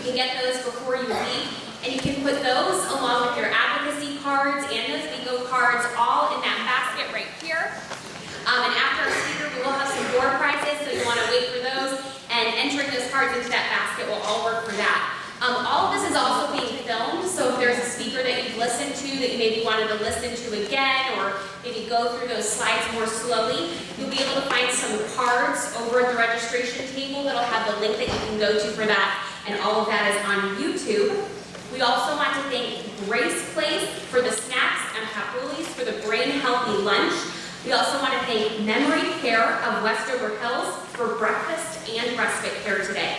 can get those before you leave, and you can put those along with your advocacy cards and those bingo cards all in that basket right here. And after our speaker, we will have some door prizes, so you want to wait for those, and entering those cards into that basket will all work for that. All of this is also being filmed, so if there's a speaker that you've listened to that you maybe wanted to listen to again, or maybe go through those slides more slowly, you'll be able to find some cards over at the registration table that'll have the link that you can go to for that, and all of that is on YouTube. We also want to thank Grace Place for the snacks and Papulis for the brain healthy lunch. We also want to thank Memory Care of Westover Hills for breakfast and respite care today.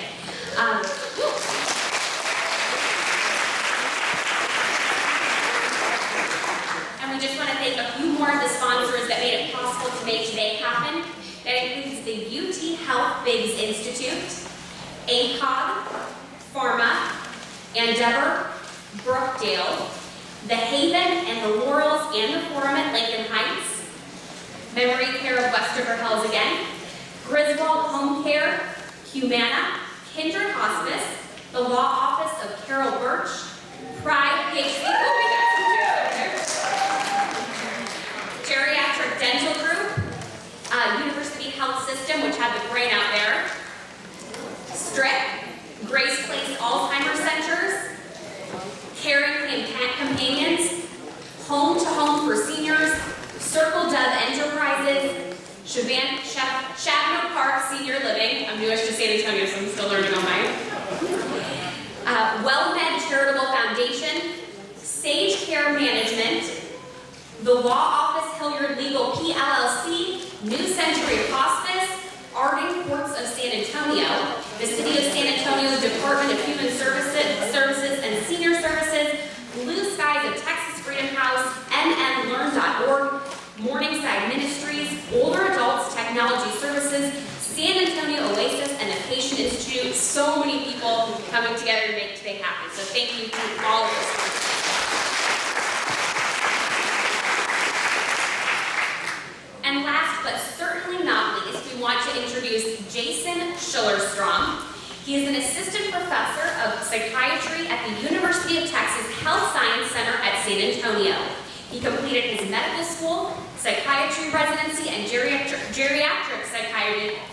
And we just want to thank a few more of the sponsors that made it possible to make today happen. That includes the UT Health Bigs Institute, ACOG, Pharma, Endeavor, Brookdale, the Haven and the Laurels and the Forum at Lincoln Heights, Memory Care of Westover Hills again, Griswold Home Care, Humana, Kindred Hospice, the Law Office of Carol Birch, Pride PhD, Geriatric Dental Group, University Health System, which had the brain out there, Strick, Grace Place Alzheimer Centers, Caring Companions, Home to Home for Seniors, Circle Dove Enterprises, Shavano Park Senior Living. I'm newish to San Antonio, so I'm still learning on mine. WellMed Charitable Foundation, Sage Care Management, the Law Office Hilliard Legal PLLC, New Century Hospice, Arden Courts of San Antonio, the City of San Antonio Department of Human Services and Senior Services, Blue Skies of Texas Freedom House, mmlearn.org, Morningside Ministries, Older Adults Technology Services, San Antonio Oasis, and the Patient Institute. So many people coming together to make today happen. So thank you to all of us. And last but certainly not least, we want to introduce Jason Schillerstrom. He is an assistant professor of psychiatry at the University of Texas Health Science Center at San Antonio. He completed his medical school, psychiatry residency, and geriatric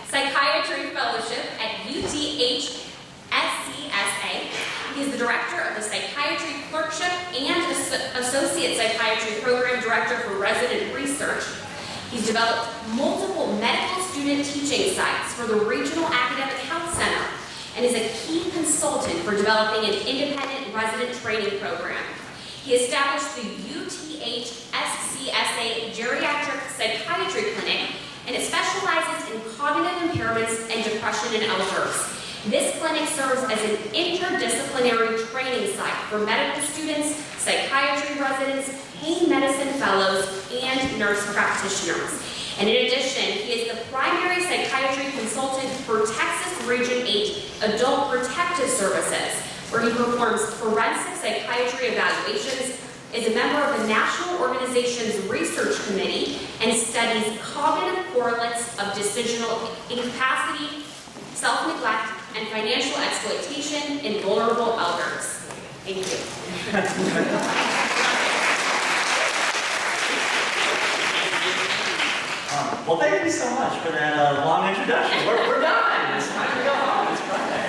psychiatry fellowship at UTHSCSA. He is the director of the psychiatry clerkship and associate psychiatry program director for resident research. He's developed multiple medical student teaching sites for the Regional Academic Health Center and is a key consultant for developing an independent resident training program. He established the UTHSCSA Geriatric Psychiatry Clinic, and it specializes in cognitive impairments and depression in elders. This clinic serves as an interdisciplinary training site for medical students, psychiatry residents, pain medicine fellows, and nurse practitioners. And in addition, he is the primary psychiatry consultant for Texas Region 8 Adult Protective Services, where he performs forensic psychiatry evaluations, is a member of the National Organization's Research Committee, and studies cognitive correlates of decisional incapacity, self-neglect, and financial exploitation in vulnerable elders. Thank you. Well, thank you so much for that long introduction. We're done. It's time to go home. It's Friday.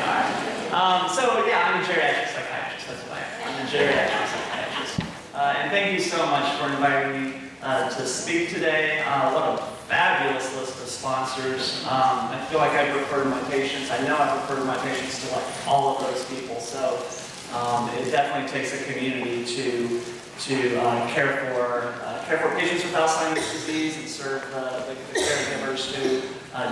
All right. So yeah, I'm a geriatric psychiatrist. That's why I'm a geriatric psychiatrist. And thank you so much for inviting me to speak today. What a fabulous list of sponsors. I feel like I've referred my patients. I know I've referred my patients to like all of those people. So it definitely takes a community to care for patients with Alzheimer's disease and serve the caregivers who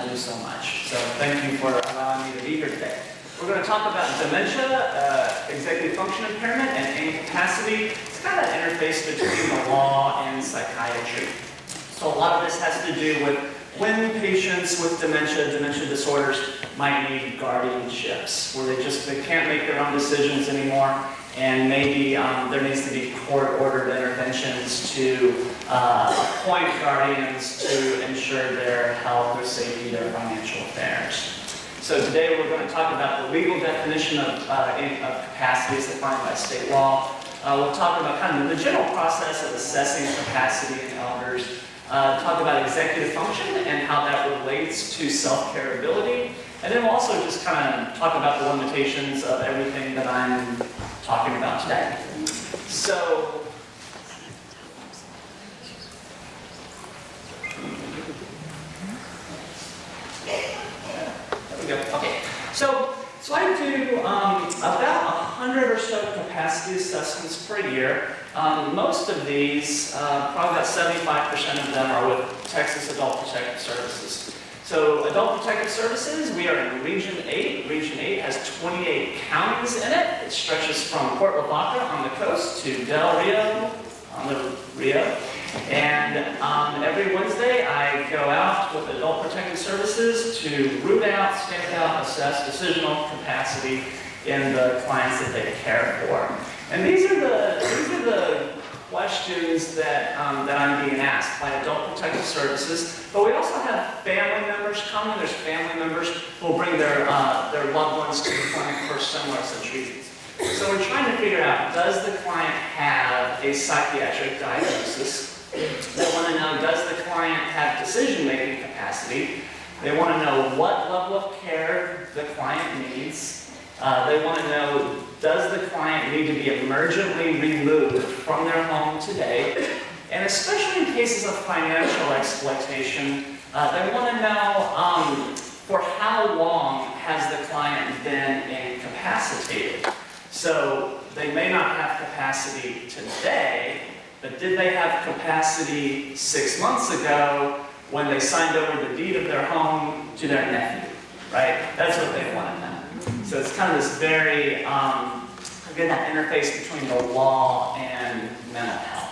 do so much. So thank you for allowing me to be here today. We're going to talk about dementia, executive function impairment, and incapacity. It's kind of an interface between the law and psychiatry. So a lot of this has to do with when patients with dementia disorders might need guardianships, where they can't make their own decisions anymore, and maybe there needs to be court-ordered interventions to appoint guardians to ensure their health, their safety, their financial affairs. So today we're going to talk about the legal definition of capacity as defined by state law. We'll talk about kind of the general process of assessing capacity in elders, talk about executive function and how that relates to self-care ability, and then we'll also just kind of talk about the limitations of everything that I'm talking about today. So, okay, so I do about 100 or so capacity assessments per year. Most of these, probably about 75% of them are with Texas Adult Protective Services. So Adult Protective Services, we are in Region 8. Region 8 has 28 counties in it. It stretches from Port Lavaca on the coast to Del Rio on the Rio. And every Wednesday, I go out with Adult Protective Services to root out, stamp out, assess decisional capacity in the clients that they care for. And these are the questions that I'm being asked by Adult Protective Services. But we also have family members come, and there's family members who will bring their loved ones to the clinic for similar such reasons. So we're trying to figure out, does the client have a psychiatric diagnosis? They want to know, does the client have decision-making capacity? They want to know what level of care the client needs. They want to know, does the client need to be emergently removed from their home today? And especially in cases of financial exploitation, they want to know for how long has the client been incapacitated? So they may not have capacity today, but did they have capacity 6 months ago when they signed over the deed of their home to their nephew, right? That's what they want to know. So it's kind of this very, again, that interface between the law and mental health.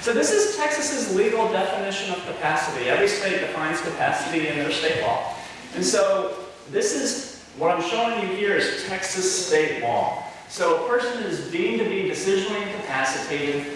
So this is Texas's legal definition of capacity. Every state defines capacity in their state law. And so this is, what I'm showing you here is Texas state law. So a person is deemed to be decisionally incapacitated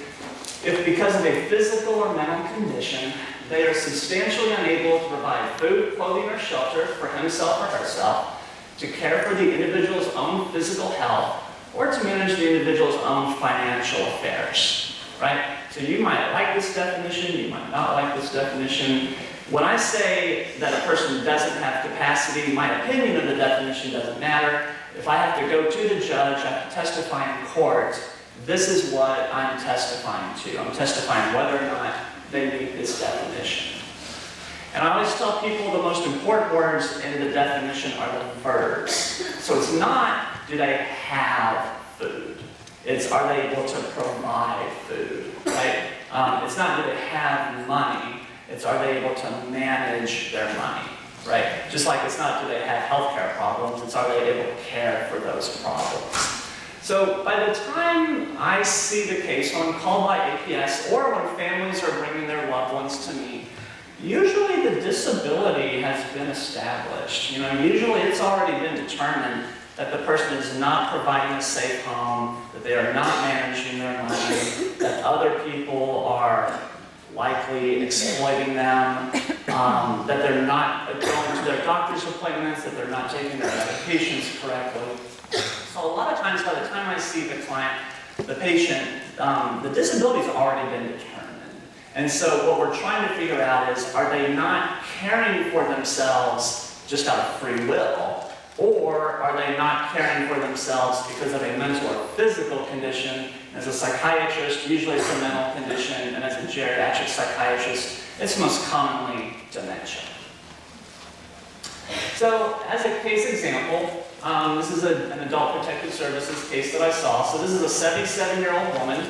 if, because of a physical or mental condition, they are substantially unable to provide food, clothing, or shelter for himself or herself, to care for the individual's own physical health, or to manage the individual's own financial affairs, right? So you might like this definition, you might not like this definition. When I say that a person doesn't have capacity, my opinion of the definition doesn't matter. If I have to go to the judge, I have to testify in court, this is what I'm testifying to. I'm testifying whether or not they meet this definition. And I always tell people the most important words in the definition are the verbs. So it's not, do they have food? It's, are they able to provide food, right? It's not, do they have money? It's, are they able to manage their money, right? Just like it's not, do they have healthcare problems? It's, are they able to care for those problems? So by the time I see the case, when I'm called by APS, or when families are bringing their loved ones to me, usually the disability has been established. You know, usually it's already been determined that the person is not providing a safe home, that they are not managing their money, that other people are likely exploiting them, that they're not going to their doctor's appointments, that they're not taking their medications correctly. So a lot of times, by the time I see the client, the patient, the disability's already been determined. And so what we're trying to figure out is, are they not caring for themselves just out of free will? Or are they not caring for themselves because of a mental or physical condition? As a psychiatrist, usually it's a mental condition, and as a geriatric psychiatrist, it's most commonly dementia. So, as a case example, this is an Adult Protective Services case that I saw. So this is a 77-year-old woman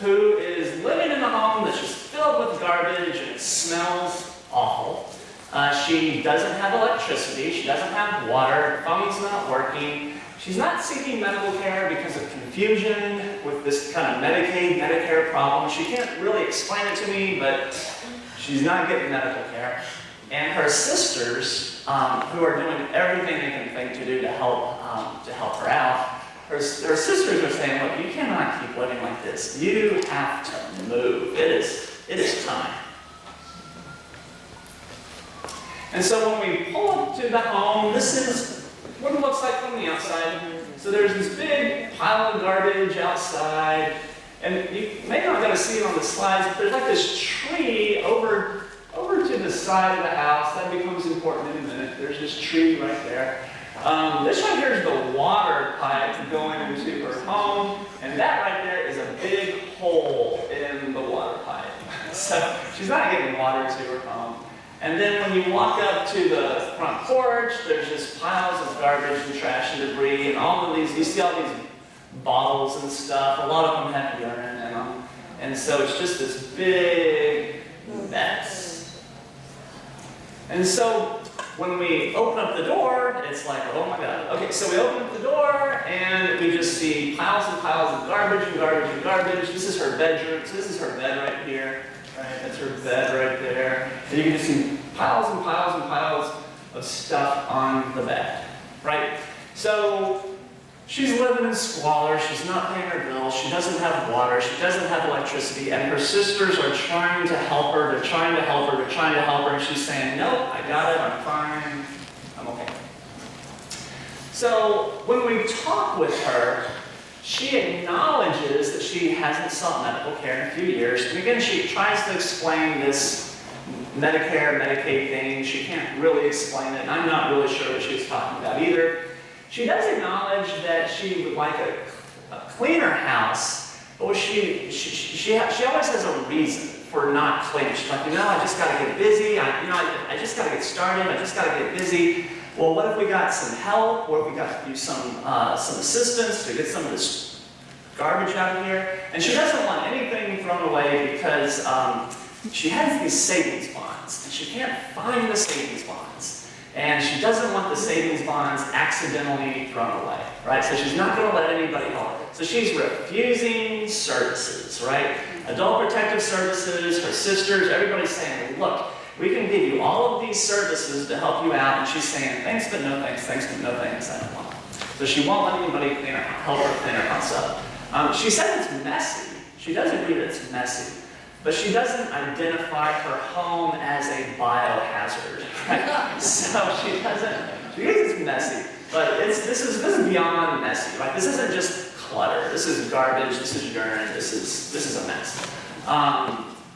who is living in a home that's just filled with garbage and it smells awful. She doesn't have electricity, she doesn't have water, her phone's not working. She's not seeking medical care because of confusion with this kind of Medicaid, Medicare problem. She can't really explain it to me, but she's not getting medical care. And her sisters, who are doing everything they can think to do to help her out, her sisters are saying, look, you cannot keep living like this. You have to move. It is time. And so when we pull up to the home, this is what it looks like from the outside. So there's this big pile of garbage outside, and you may not be able to see it on the slides, but there's like this tree over to the side of the house. That becomes important in a minute. There's this tree right there. This right here is the water pipe going into her home, and that right there is a big hole in the water pipe. So she's not getting water to her home. And then when you walk up to the front porch, there's just piles of garbage and trash and debris, and all of these, you see all these bottles and stuff. A lot of them have urine in them. And so it's just this big mess. And so when we open up the door, it's like, oh my God. Okay, so we open up the door, and we just see piles and piles of garbage and garbage and garbage. This is her bedroom. So this is her bed right here. Right, that's her bed right there. And you can just see piles and piles and piles of stuff on the bed, right? So she's living in squalor. She's not paying her bills. She doesn't have water. She doesn't have electricity. And her sisters are trying to help her. They're trying to help her. They're trying to help her. And she's saying, nope, I got it. I'm fine. I'm okay. So when we talk with her, she acknowledges that she hasn't sought medical care in a few years. And again, she tries to explain this Medicare, Medicaid thing. She can't really explain it. And I'm not really sure what she's talking about either. She does acknowledge that she would like a cleaner house, but she always has a reason for not cleaning. She's like, I just got to get busy. I just got to get started. I just got to get busy. Well, what if we got some help? What if we got to do some assistance to get some of this garbage out of here? And she doesn't want anything thrown away because she has these savings bonds, and she can't find the savings bonds. And she doesn't want the savings bonds accidentally thrown away, right? So she's not going to let anybody help her. So she's refusing services, right? Adult protective services, her sisters, everybody's saying, look, we can give you all of these services to help you out. And she's saying, thanks, but no thanks, thanks, but no thanks, I don't want. So she won't let anybody help her clean her house up. She says it's messy. She does agree that it's messy. But she doesn't identify her home as a biohazard. Right? So she thinks it's messy. But this is beyond messy. Right? This isn't just clutter. This is garbage. This is urine. This is a mess.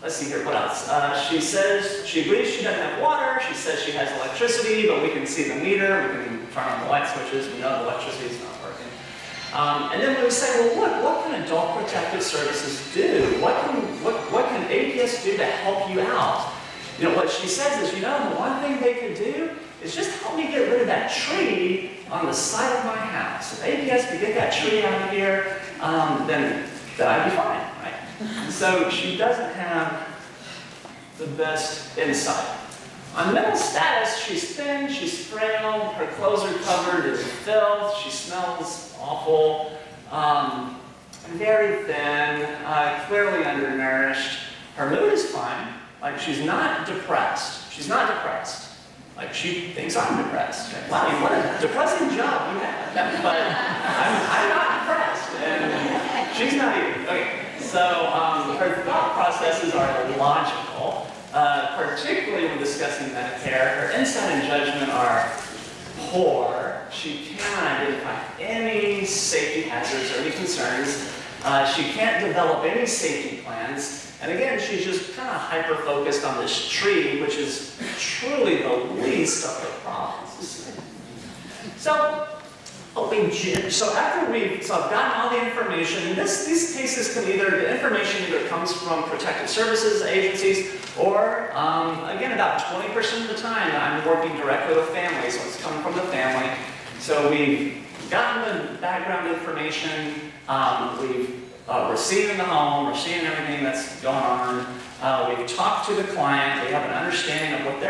Let's see here, what else? She says she believes she doesn't have water. She says she has electricity, but we can see the meter. We can turn on the light switches. We know the electricity is not working. And then we say, well, look, what can adult protective services do? What can APS do to help you out? What she says is, the one thing they could do is just help me get rid of that tree on the side of my house. If APS could get that tree out of here, then I'd be fine. So she doesn't have the best insight. On mental status, she's thin, she's frail, her clothes are covered in filth, she smells awful, very thin, clearly undernourished. Her mood is fine, like she's not depressed. She's not depressed. Like she thinks I'm depressed. Wow, what a depressing job you have. But I'm not depressed, and she's not either. Okay. So her thought processes are logical, particularly when discussing Medicare. Her insight and judgment are poor. She cannot identify any safety hazards or any concerns. She can't develop any safety plans. And again, she's just kind of hyper-focused on this tree, which is truly the least of her problems. So I've gotten all the information. These cases can the information either comes from protective services agencies, or again, about 20% of the time, I'm working directly with families, so it's coming from the family. So we've gotten the background information, we're seeing the home, we're seeing everything that's going on. We've talked to the client, we have an understanding of what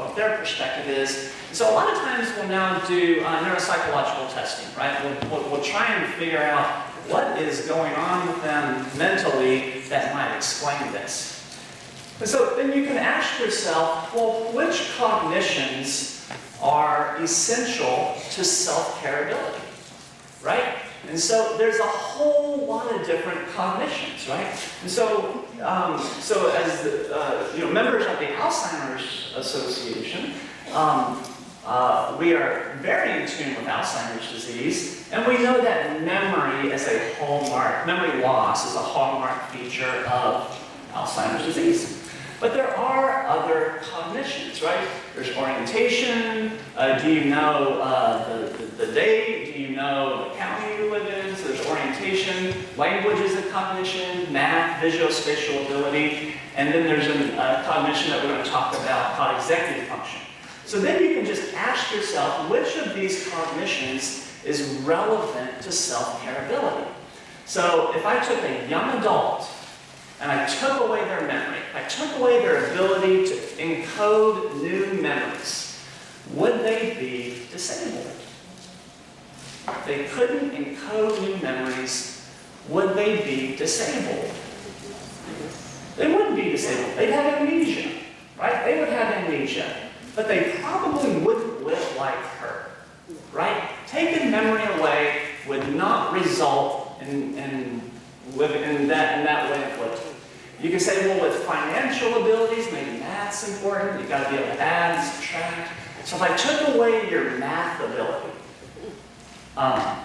what their perspective is. So a lot of times we'll now do neuropsychological testing, right? We'll try and figure out what is going on with them mentally that might explain this. And so then you can ask yourself, well, which cognitions are essential to self-care ability, right? And so there's a whole lot of different cognitions, right? And so, as members of the Alzheimer's Association, we are very in tune with Alzheimer's disease, and we know that memory is a hallmark, memory loss is a hallmark feature of Alzheimer's disease. But there are other cognitions, right? There's orientation. Do you know the date? Do you know the county you live in? So there's orientation. Language is a cognition. Math, visual-spatial ability. And then there's a cognition that we're going to talk about called executive function. So then you can just ask yourself, which of these cognitions is relevant to self-care ability? So if I took a young adult and I took away their memory, I took away their ability to encode new memories, would they be disabled? If they couldn't encode new memories, would they be disabled? They wouldn't be disabled. They'd have amnesia, right? They would have amnesia, but they probably wouldn't live like her, right? Taking memory away would not result in living in that way of living. You can say, well, with financial abilities, maybe math's important. You've got to be able to add and subtract. So if I took away your math ability, I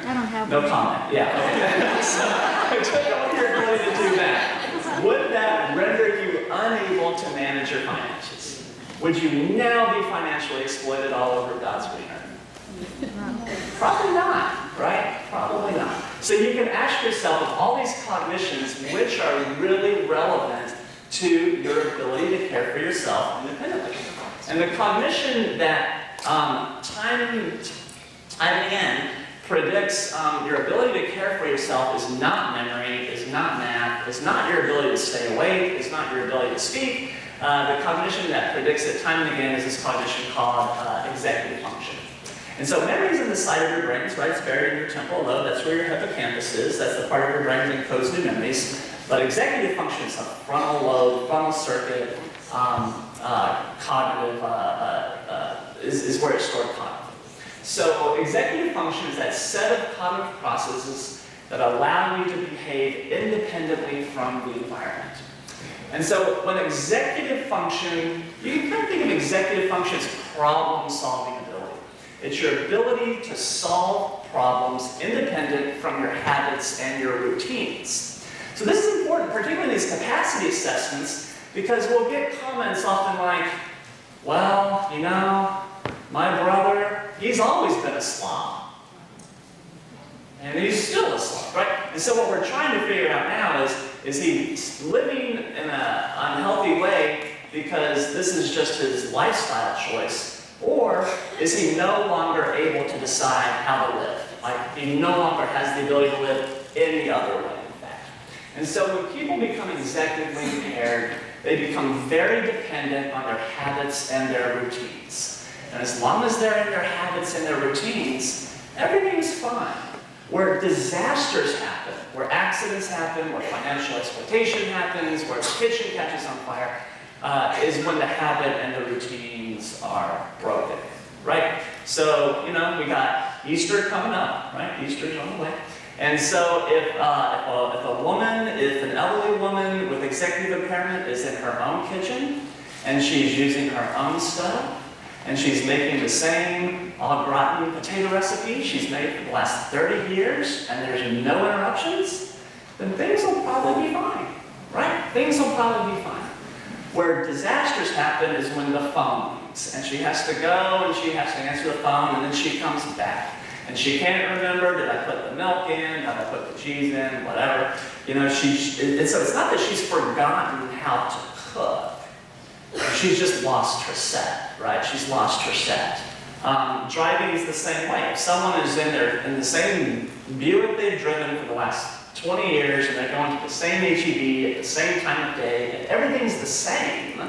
don't have no one. comment. Yeah. Okay. So I took away your ability to do that. Would that render you unable to manage your finances? Would you now be financially exploited all over God's green earth? Probably not, right? Probably not. So you can ask yourself of all these cognitions, which are really relevant to your ability to care for yourself independently. And the cognition that time and again predicts your ability to care for yourself is not memory, is not math, is not your ability to stay awake, is not your ability to speak. The cognition that predicts it time and again is this cognition called executive function. And so memory is in the side of your brains, right? It's buried in your temporal lobe. That's where your hippocampus is. That's the part of your brain that encodes new memories. But executive function is the frontal lobe, frontal circuit, cognitive, is where it's stored cognitively. So executive function is that set of cognitive processes that allow you to behave independently from the environment. And so when executive function, you can kind of think of executive function as problem-solving ability. It's your ability to solve problems independent from your habits and your routines. So this is important, particularly in these capacity assessments, because we'll get comments often like, well, you know, my brother, he's always been a slob. And he's still a slob, right? And so what we're trying to figure out now is he living in an unhealthy way because this is just his lifestyle choice? Or is he no longer able to decide how to live? Like, he no longer has the ability to live any other way, in fact. And so when people become executively impaired, they become very dependent on their habits and their routines. And as long as they're in their habits and their routines, everything is fine. Where disasters happen, where accidents happen, where financial exploitation happens, where the kitchen catches on fire, is when the habit and the routines are broken, right? So, you know, we got Easter coming up, right? Easter's on the way. And so if a woman, if an elderly woman with executive impairment is in her own kitchen, and she's using her own stove, and she's making the same au gratin potato recipe she's made for the last 30 years, and there's no interruptions, then things will probably be fine, right? Things will probably be fine. Where disasters happen is when the phone rings, and she has to go, and she has to answer the phone, and then she comes back. And she can't remember, did I put the milk in, did I put the cheese in, whatever. You know, so it's not that she's forgotten how to cook. She's just lost her set, right? She's lost her set. Driving is the same way. If someone is in the same Buick they've driven for the last 20 years, and they're going to the same HEB at the same time of day, and everything's the same,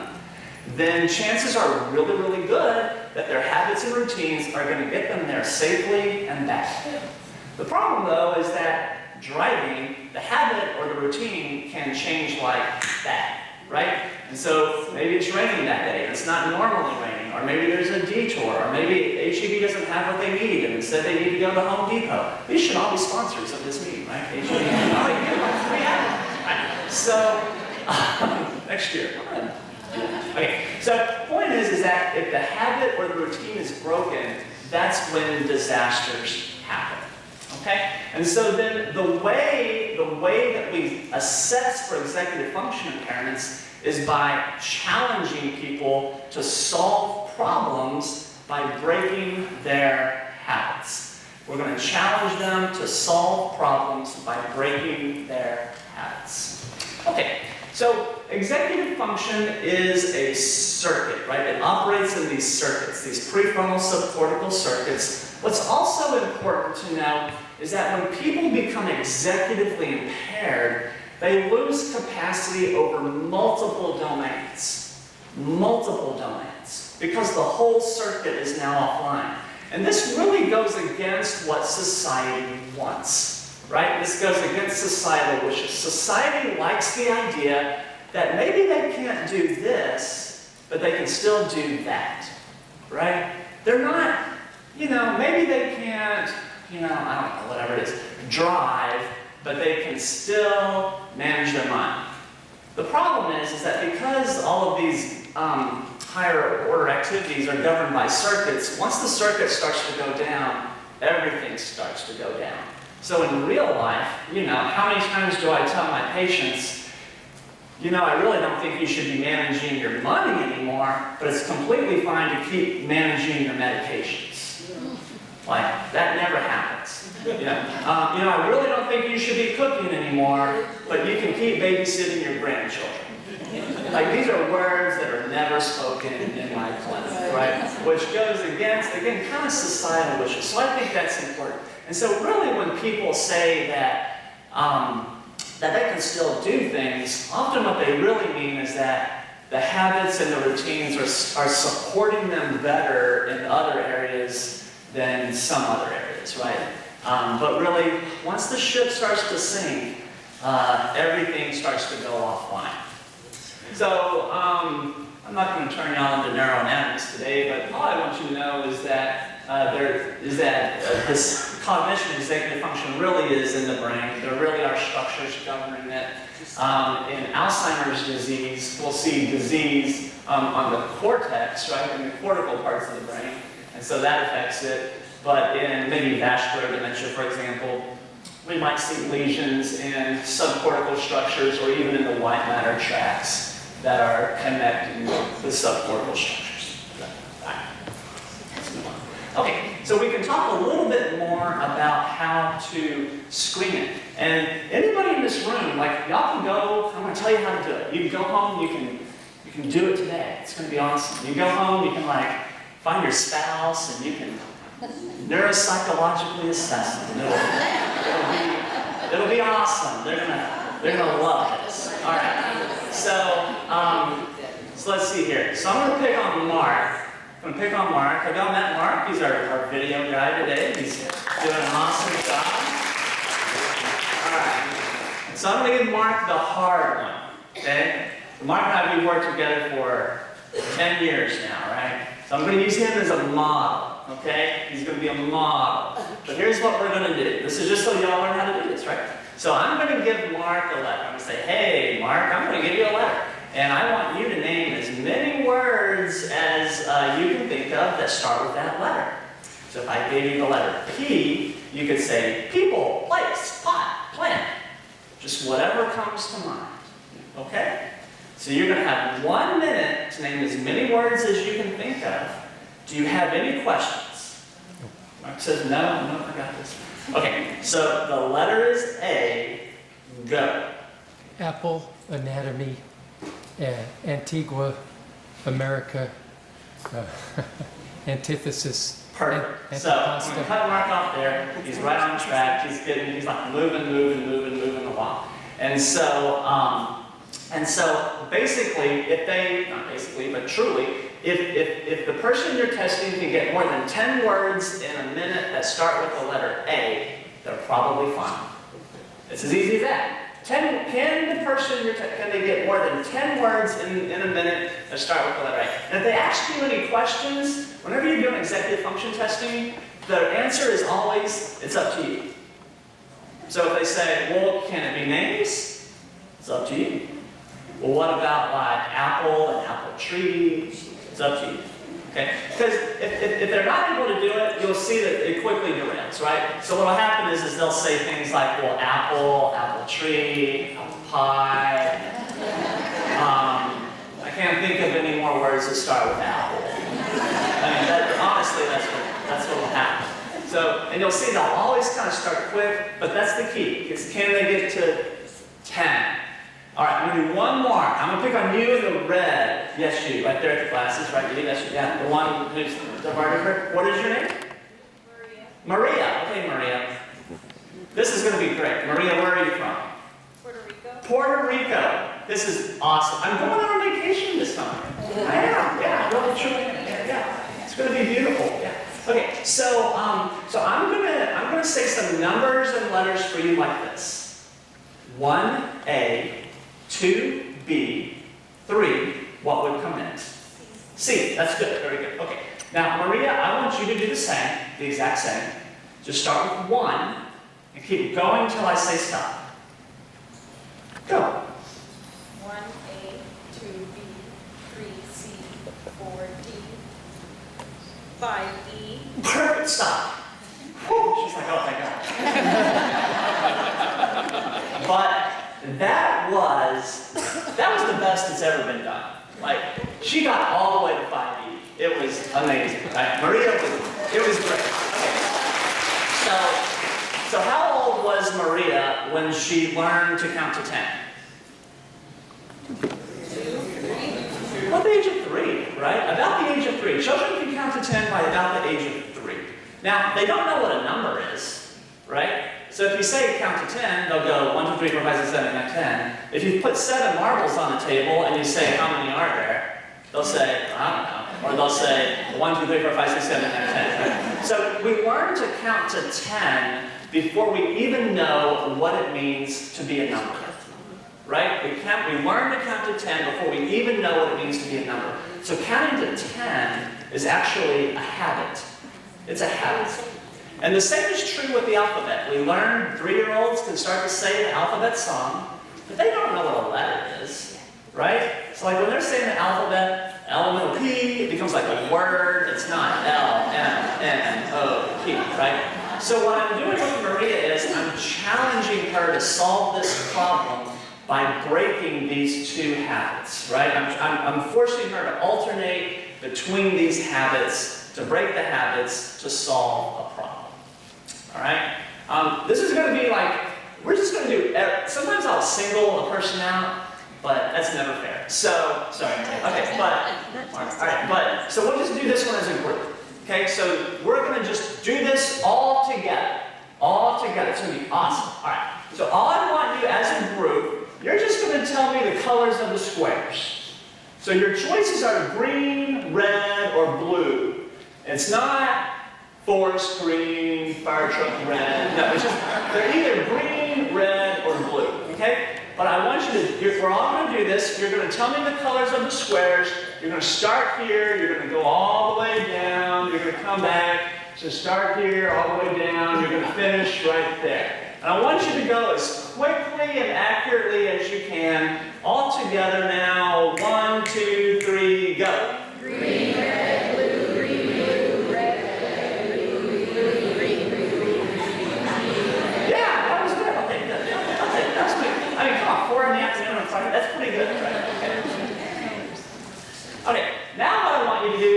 then chances are really, really good that their habits and routines are going to get them there safely and back. The problem, though, is that driving, the habit or the routine can change like that, right? And so maybe it's raining that day, and it's not normally raining, or maybe there's a detour, or maybe HEB doesn't have what they need, and instead they need to go to Home Depot. These should all be sponsors of this meeting, right? HEB. Right. So, next year. Okay, so the point is that if the habit or the routine is broken, that's when disasters happen. Okay? And so then the way that we assess for executive function impairments is by challenging people to solve problems by breaking their habits. We're going to challenge them to solve problems by breaking their habits. Okay, so executive function is a circuit, right? It operates in these circuits, these prefrontal subcortical circuits. What's also important to know is that when people become executively impaired, they lose capacity over multiple domains, because the whole circuit is now offline. And this really goes against what society wants, right? This goes against societal wishes. Society likes the idea that maybe they can't do this, but they can still do that, right? They're not, maybe they can't, I don't know, whatever it is, drive, but they can still manage their mind. The problem is that because all of these higher order activities are governed by circuits, once the circuit starts to go down, everything starts to go down. So in real life, how many times do I tell my patients, I really don't think you should be managing your money anymore, but it's completely fine to keep managing your medications. Like, that never happens. I really don't think you should be cooking anymore, but you can keep babysitting your grandchildren. Like, these are words that are never spoken in my clinic, right? Which goes against, again, kind of societal wishes. So I think that's important. And so really when people say that, that they can still do things, often what they really mean is that the habits and the routines are supporting them better in other areas than some other areas, right? But really, once the ship starts to sink, everything starts to go offline. So, I'm not going to turn y'all into neuroanatomists today, but all I want you to know is that this cognition executive function really is in the brain. There really are structures governing it. In Alzheimer's disease, we'll see disease on the cortex, right, in the cortical parts of the brain. And so that affects it. But in maybe vascular dementia, for example, we might see lesions in subcortical structures or even in the white matter tracts that are connecting the subcortical structures. Okay, so we can talk a little bit more about how to screen it. And anybody in this room, like, y'all can go, I'm going to tell you how to do it. You can go home, you can do it today. It's going to be awesome. You go home, you can find your spouse and you can neuropsychologically assess them. It'll be awesome. They're gonna love this. All right. So let's see here. So I'm gonna pick on Mark. Have y'all met Mark? He's our video guy today. He's doing an awesome job. All right. So I'm gonna give Mark the hard one. Okay. Mark and I, we've worked together for 10 years now, right? So I'm going to use him as a model, okay? He's going to be a model. But here's what we're going to do. This is just so y'all learn how to do this, right? So I'm going to give Mark a letter. I'm going to say, hey, Mark, I'm going to give you a letter. And I want you to name as many words as you can think of that start with that letter. So if I gave you the letter P, you could say people, place, pot, plant. Just whatever comes to mind, okay? So you're going to have 1 minute to name as many words as you can think of. Do you have any questions? Mark says, no, I got this. Okay, so the letter is A. Go. Apple, anatomy, Antigua, America, antithesis. Perfect. So I'm going to cut Mark off there. He's right on track. He's like moving along. And so basically, not basically, but truly, if the person you're testing can get more than 10 words in a minute that start with the letter A, they're probably fine. It's as easy as that. Can the person, can they get more than 10 words in a minute? Let's start with the letter A. And if they ask you any questions, whenever you're doing executive function testing, the answer is always, it's up to you. So if they say, well, can it be names? It's up to you. Well, what about like apple and apple tree? It's up to you. Okay? Because if they're not able to do it, you'll see that it quickly derails, right? So what will happen is they'll say things like, well, apple tree, apple pie. I can't think of any more words that start with apple. I mean, honestly, that's what will happen. So, and you'll see they'll always kind of start quick, but that's the key. Is can they get to 10? All right, I'm going to do one more. I'm going to pick on you in the red. Yes, you. Right there at the glasses, right? You. That's you. Yeah, the one who's the bartender. What is your name? Maria. Maria. Okay, Maria. This is going to be great. Maria, where are you from? Puerto Rico. Puerto Rico. This is awesome. I'm going on vacation this time. I am. Yeah, really, truly. Yeah. It's going to be beautiful. Yeah. Okay, so I'm gonna say some numbers and letters for you like this: 1A, 2B, 3. What would come next? C. That's good. Very good. Okay. Now, Maria, I want you to do the same, the exact same. Just start with 1 and keep going till I say stop. Go. 1A, 2B, 3C, 4D, 5E. Perfect. Stop. Whew. She's like, oh my God. But that was the best that's ever been done. Like, she got all the way to 5E. It was amazing. Right? Maria, it was great. Okay. So how old was Maria when she learned to count to 10? About the age of 3, right? About the age of 3. Children can count to 10 by about the age of 3. Now, they don't know what a number is, right? So if you say count to 10, they'll go 1, 2, 3, 4, 5, 6, 7, 8, 9, 10. If you put 7 marbles on the table and you say how many are there, they'll say, I don't know. Or they'll say 1, 2, 3, 4, 5, 6, 7, 8, 9, 10. Right? So we learn to count to 10 before we even know what it means to be a number. Right? We learn to count to 10 before we even know what it means to be a number. So counting to 10 is actually a habit. It's a habit. And the same is true with the alphabet. We learn 3-year-olds can start to say the alphabet song, but they don't know what a letter is. Right? So like when they're saying the alphabet, L-M-O-P, it becomes like a word. It's not L-M-N-O-P, right? So what I'm doing with Maria is I'm challenging her to solve this problem by breaking these two habits, right? I'm forcing her to alternate between these habits, to break the habits, to solve a problem. All right? This is going to be like, we're just going to do, sometimes I'll single a person out, but that's never fair. So, sorry. Okay, so we'll just do this one as a group. Okay, so we're going to just do this all together. All together. It's going to be awesome. All right, so all I want you as a group, you're just going to tell me the colors of the squares. So your choices are green, red, or blue. It's not forest green, fire truck red. No, it's just, they're either green, red, or blue. Okay? But I want you to, we're all going to do this. You're going to tell me the colors of the squares. You're going to start here. You're going to go all the way down. You're going to come back. So start here, all the way down. You're going to finish right there. And I want you to go as quickly and accurately as you can. All together now. 1, 2, 3, go. Green, red, blue, green, blue, red, blue, green, green. Yeah, that was good. Okay, good. Okay, that's good. I mean, come on, 4 in the afternoon on Friday. That's pretty good, right? Okay, now what I want you to do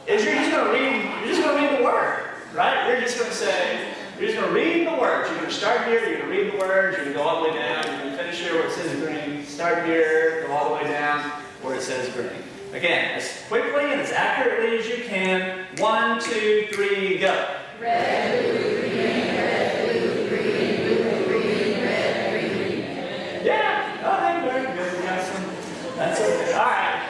is you're just going to read the word, right? You're just going to say, you're just going to read the words. You're going to start here, you're going to read the words, you're going to go all the way down, you're going to finish here where it says green, start here, go all the way down where it says green. Again, as quickly and as accurately as you can. 1, 2, 3, go. Red, blue, green, red, blue, green, blue, green, red, green. Yeah, okay, very good. We got some. That's okay. All right.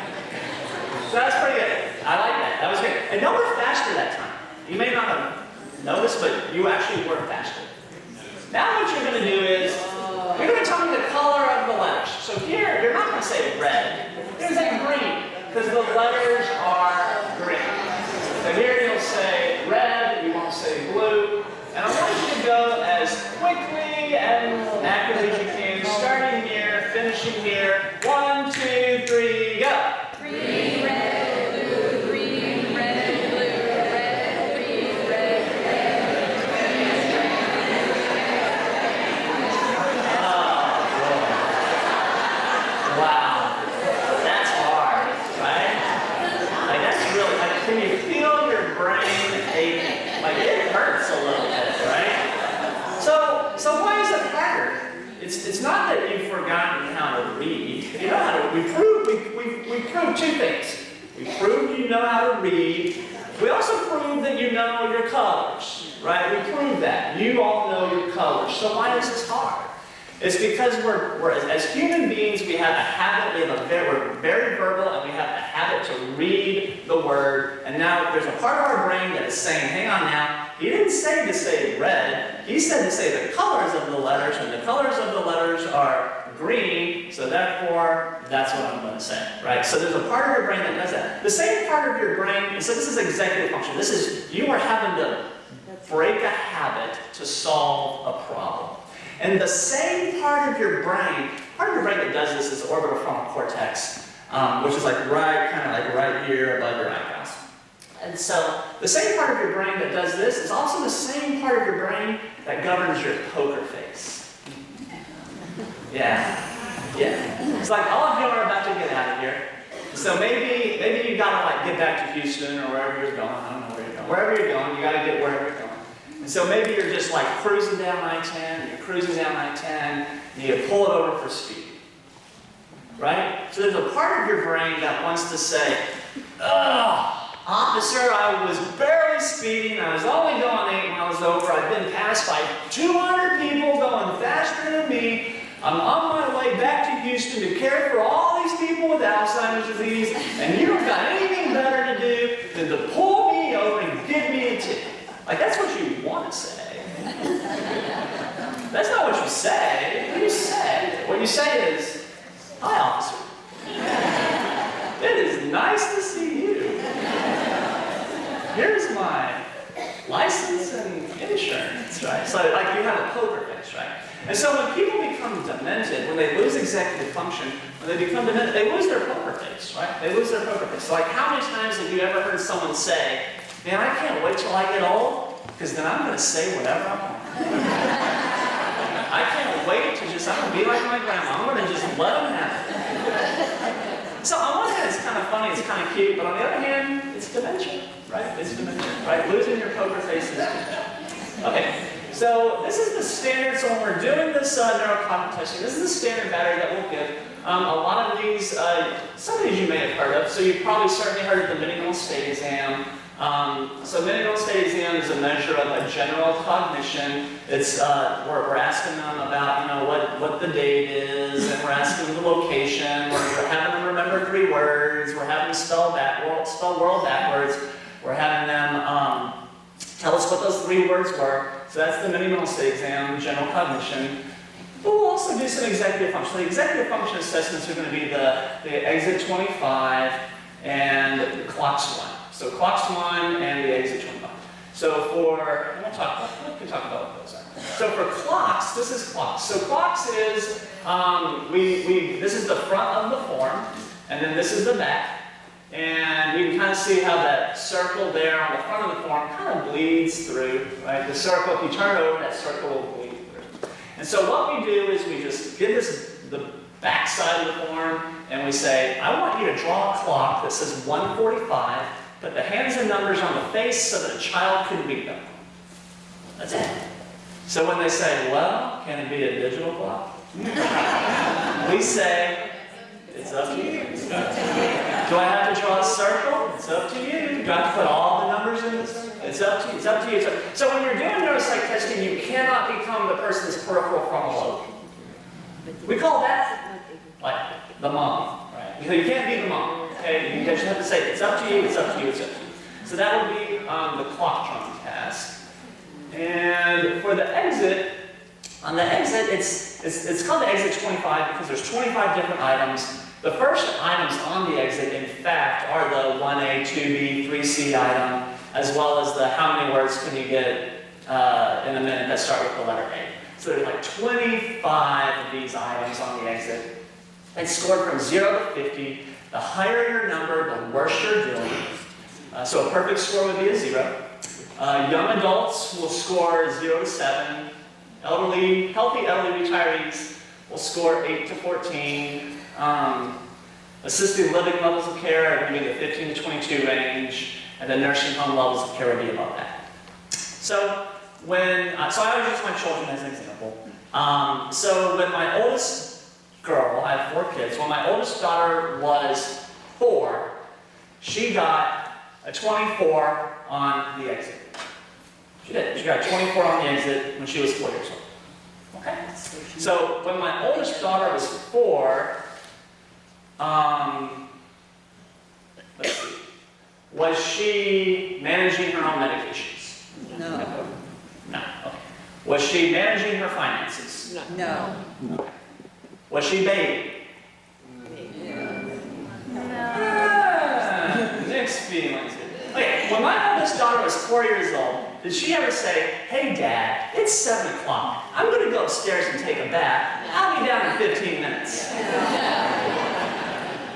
So that's pretty good. I like that. That was good. And no, we're faster that time. You may not have noticed, but you actually were faster. Now what you're going to do is, you're going to talk tell me the color of the letters. So here, you're not going to say red. You're going to say green, because the letters are green. So here you'll say red, you won't say blue. And I want you to go as quickly and accurately as you can, starting here, finishing here. 1, 2, 3, go. Green, red, blue, green, red, blue, red, green, red, Wow, that's hard, right? Like that's really, like, can you feel your brain aching? Like it hurts a little bit, right? So why is it harder? It's not that you've forgotten how to read. You know how to. We proved two things. We proved you know how to read. We also proved that you know your colors, right? We proved that you all know your colors. So why is this hard? It's because we're as human beings, we have a habit, we're very verbal, and we have a habit to read the word. And now there's a part of our brain that is saying, hang on now, he didn't say to say red, he said to say the colors of the letters, and the colors of the letters are green, so therefore, that's what I'm going to say, right? So there's a part of your brain that does that. The same part of your brain, and so this is executive function. This is, you are having to break a habit to solve a problem. And the same part of your brain that does this is the orbitofrontal cortex, which is like right here above your eyebrows. And so the same part of your brain that does this is also the same part of your brain that governs your poker face. Yeah. It's like all of you are about to get out of here. So maybe you gotta like get back to Houston or wherever you're going. I don't know where you're going. Wherever you're going, you gotta get wherever you're going. And so maybe you're just like cruising down I-10, and you pull it over for speed. Right? So there's a part of your brain that wants to say, officer, I was barely speeding, I was only going 8 miles over, I've been passed by 200 people going faster than me, I'm on my way back to Houston to care for all these people with Alzheimer's disease, and you don't got anything better to do than to pull me over and give me a tip. Like, that's what you want to say. That's not what you say. What do you say? What you say is, hi, officer. It is nice to see you. Here's my license and insurance, right? So, like, you have a poker face, right? And so when people become demented, when they lose executive function, when they become demented, they lose their poker face, right? They lose their poker face. So, like, how many times have you ever heard someone say, man, I can't wait till I get old, because then I'm going to say whatever I want. I can't wait to I'm going to be like my grandma. I'm going to just let them have it. So on one hand, it's kind of funny, it's kind of cute, but on the other hand, it's dementia, right? It's dementia, right? Losing your poker face is dementia. Okay, so this is the standard, so when we're doing this neurocognitive testing, this is the standard battery that we'll give. A lot of these, some of these you may have heard of, so you've probably certainly heard of the mini-mental state exam. So mini-mental state exam is a measure of a general cognition. It's, we're asking them about, what the date is, and we're asking them the location, we're having them remember 3 words, we're having them spell world backwards, we're having them tell us what those 3 words were. So that's the mini-mental state exam, general cognition. But we'll also do some executive function. The executive function assessments are going to be the exit 25 and the clocks 1. So clocks 1 and the exit 25. So we can talk about what those are. So for clocks, this is clocks. So clocks is, this is the front of the form, and then this is the back. And you can kind of see how that circle there on the front of the form kind of bleeds through, right? The circle, if you turn it over, that circle will bleed through. And so what we do is we just give the back side of the form, and we say, I want you to draw a clock that says 1:45, put the hands and numbers on the face so that a child can read them. That's it. So when they say, well, can it be a digital clock? We say, it's up to you. Do I have to draw a circle? It's up to you. Do I have to put all the numbers in this? It's up to you. It's up to you. So when you're doing neuropsych testing, you cannot become the person's peripheral frontal lobe. We call that like the mom, right? You can't be the mom. Okay? You just have to say, it's up to you, it's up to you, it's up to you. So that would be the clock drawing task. And for the exit, On the exit, it's called the exit 25 because there's 25 different items. The first items on the exit, in fact, are the 1A, 2B, 3C item, as well as the how many words can you get in a minute that start with the letter A. So there's like 25 of these items on the exit. It's scored from 0 to 50. The higher your number, the worse you're doing. So a perfect score would be a 0. Young adults will score 0 to 7. Healthy elderly retirees will score 8 to 14. Assisted living levels of care are going to be the 15 to 22 range, and the nursing home levels of care would be above that. So so I always use my children as an example. So when my oldest girl, I have 4 kids, when my oldest daughter was 4, she got a 24 on the exit. She did. She got a 24 on the exit when she was 4 years old. Okay? So when my oldest daughter was 4, let's see, was she managing her own medications? No. No. Okay. Was she managing her finances? No. Was she bathing? Mixed feelings. Okay, when my oldest daughter was 4 years old, did she ever say, "Hey Dad, it's 7 o'clock. I'm going to go upstairs and take a bath. I'll be down in 15 minutes."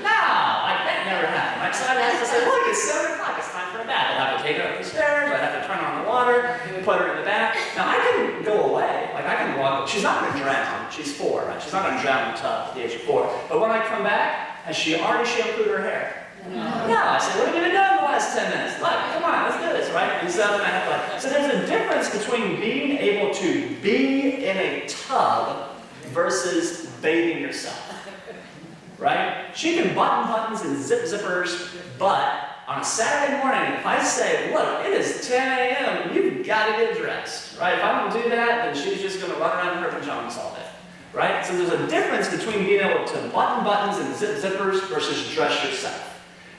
No, like that never happened. Right? So I'd have to say, "Look, it's 7 o'clock. It's time for a bath." I'd have to take her up the stairs. I'd have to turn on the water, put her in the bath. Now I can go away. Like I can walk. She's not going to drown. She's 4, right? She's not going to drown in the tub at the age of 4. But when I come back, has she already shampooed her hair? No. I said, "What have you been doing the last 10 minutes? Look, come on, let's do this, right?" And 7 and a half, like, so there's a difference between being able to be in a tub versus bathing yourself, right? She can button buttons and zip zippers, but on a Saturday morning, if I say, "Look, it is 10 a.m., you've got to get dressed," right? If I don't do that, then she's just going to run around in her pajamas all day, right? So there's a difference between being able to button buttons and zip zippers versus dress yourself.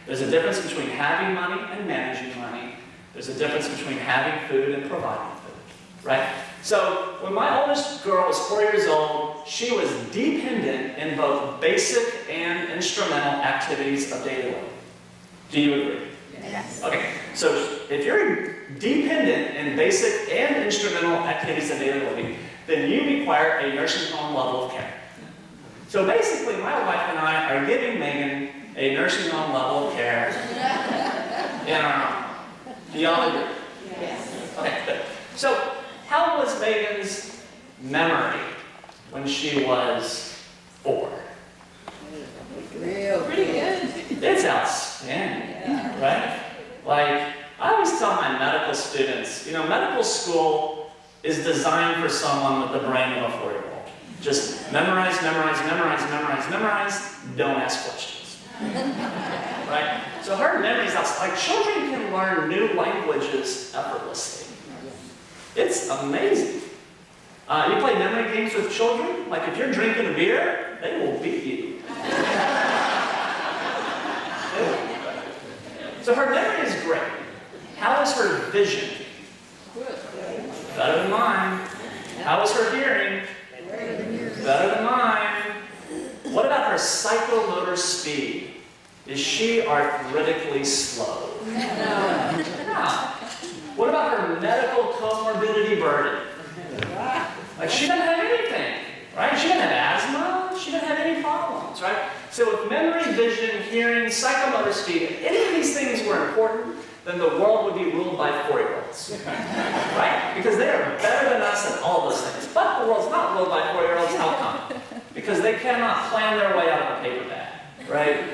There's a difference between having money and managing money. There's a difference between having food and providing food, right? So when my oldest girl was 4 years old, she was dependent in both basic and instrumental activities of daily living. Do you agree? Yes. Okay, so if you're dependent in basic and instrumental activities of daily living, then you require a nursing home level of care. So basically, my wife and I are giving Megan a nursing home level of care in our home. Do y'all agree? Yes. Okay, good. So, how was Megan's memory when she was 4? Real pretty good. It's outstanding, right? Like, I always tell my medical students, medical school is designed for someone with the brain of a 4-year-old. Just memorize, memorize, memorize, memorize, memorize, don't ask questions. Right? So her memory's like children can learn new languages effortlessly. It's amazing. You play memory games with children, like if you're drinking a beer, they will beat you. So her memory is great. How is her vision? Better than mine. How is her hearing? Better than mine. What about her psychomotor speed? Is she arthritically slow? No. What about her medical comorbidity burden? Like she doesn't have anything, right? She doesn't have asthma. She doesn't have any problems, right? So if memory, vision, hearing, psychomotor speed, if any of these things were important, then the world would be ruled by 4-year-olds, right? Because they are better than us at all those things. But the world's not ruled by 4-year-olds. How come? Because they cannot plan their way out of a paper bag, right?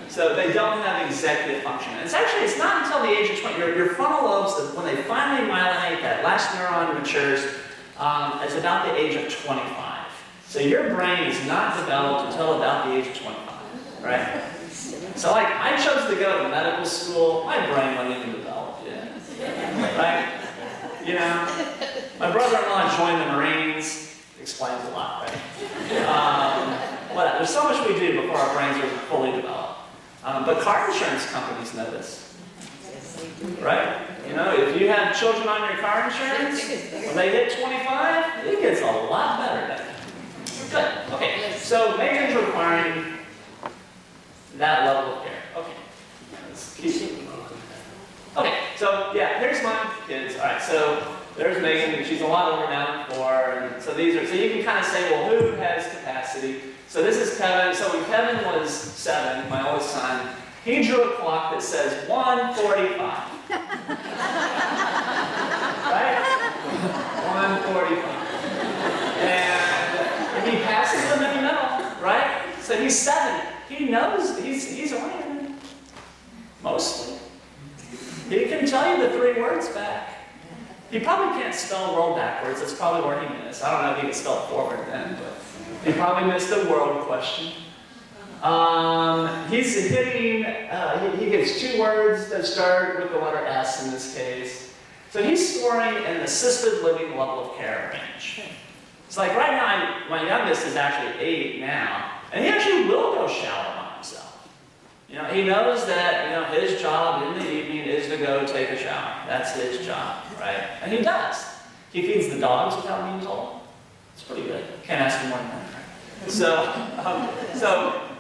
So they don't have executive function. And it's not until the age of 20, your frontal lobes, when they finally myelinate, that last neuron matures, it's about the age of 25. So your brain is not developed until about the age of 25, right? So like, I chose to go to medical school, my brain wasn't even developed yet, right? My brother-in-law joined the Marines, explains a lot, right? There's so much we do before our brains are fully developed. But car insurance companies know this, right? You know, if you have children on your car insurance, when they hit 25, it gets a lot better then. Good. Okay. So Megan's requiring that level of care. Okay. Let's keep moving. Okay. So yeah, here's my kids. All right. So there's Megan, and she's a lot older now than 4. And so these are. So you can kind of say, well, who has capacity? So this is Kevin. So when Kevin was 7, my oldest son, he drew a clock that says 1:45. Right? 1:45. And he passes them in the middle, right? So he's 7. He knows he's oriented. Mostly. He can tell you the 3 words back. He probably can't spell world backwards. That's probably where he missed. I don't know if he can spell it forward then, but he probably missed the world question. He's hitting, he gets 2 words that start with the letter S in this case. So he's scoring an assisted living level of care range. It's like right now, my youngest is actually 8 now, and he actually will go shower by himself. You know, he knows that, you know, his job in the evening is to go take a shower. That's his job, right? And he does. He feeds the dogs without being told. It's pretty good. Can't ask for more than that.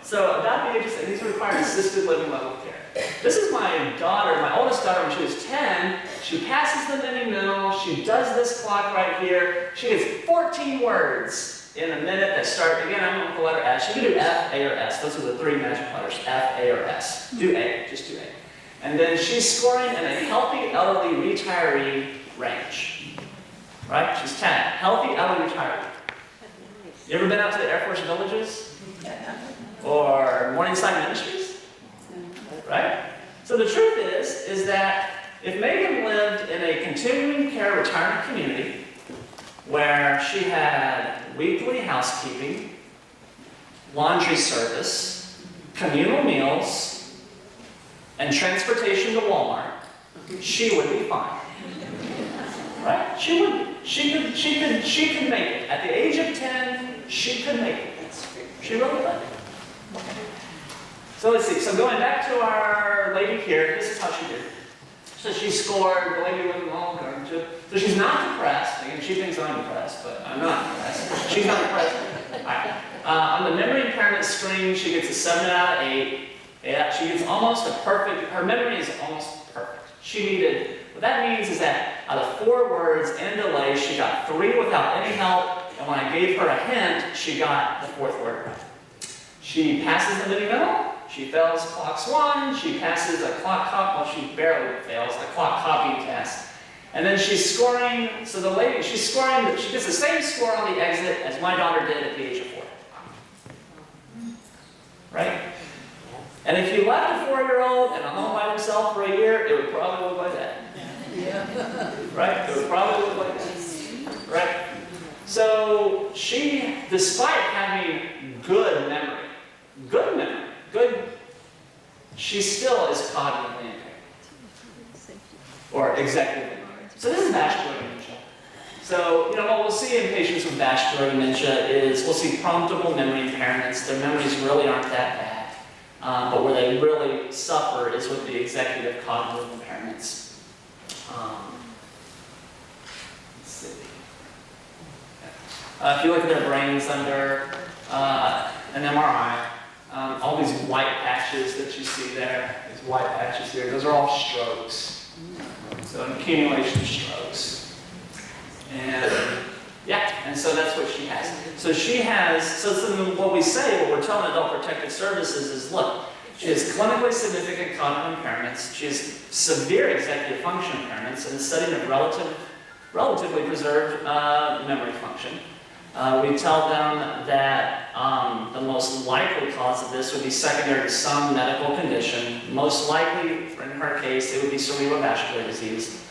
So about the age of 7, these require assisted living level of care. This is my daughter, my oldest daughter, when she was 10. She passes the mini middle. She does this clock right here. She gets 14 words in a minute that start, again, I'm going with the letter S. You can do F, A, or S. Those are the 3 magic letters, F, A, or S. Do A, just do A. And then she's scoring in a healthy elderly retiree range. Right? She's 10. Healthy elderly retiree. You ever been out to the Air Force Villages? Or Morningside Ministries? Right? So the truth is that if Megan lived in a continuing care retirement community where she had weekly housekeeping, laundry service, communal meals, and transportation to Walmart, she would be fine. Right? She would. She could make it. At the age of 10, she could make it. She really would. So let's see. So going back to our lady here, this is how she did. So she scored, the lady living long term. So she's not depressed. Again, she thinks I'm depressed, but I'm not depressed. She's not depressed. All right. On the memory impairment screen, she gets a 7 out of 8. Yeah, she gets almost a perfect, her memory is almost perfect. She needed, what that means is that out of 4 words and delay, she got 3 without any help, and when I gave her a hint, she got the 4th word right. She passes the mini middle, she fails clocks 1, she passes a clock copy, well, she barely fails the clock copying test. And then she's scoring, so the lady, she's scoring, she gets the same score on the exit as my daughter did at the age of 4. Right? And if you left a 4-year-old at home by himself for a year, it would probably look like that. Right? It would probably look like that. Right? So she, despite having good memory, she still is cognitively impaired. Or executive impaired. So this is vascular dementia. So, you know, what we'll see in patients with vascular dementia is we'll see promptable memory impairments. Their memories really aren't that bad. But where they really suffer is with the executive cognitive impairments. Let's see. If you look at their brains under an MRI, all these white patches that you see there, these white patches here, those are all strokes. So an accumulation of strokes. And yeah, and so that's what she has. So she has, so what we say, what we're telling Adult Protective Services is, look, she has clinically significant cognitive impairments, she has severe executive function impairments, and the setting of relatively preserved memory function. We tell them that the most likely cause of this would be secondary to some medical condition. Most likely, in her case, it would be cerebrovascular disease.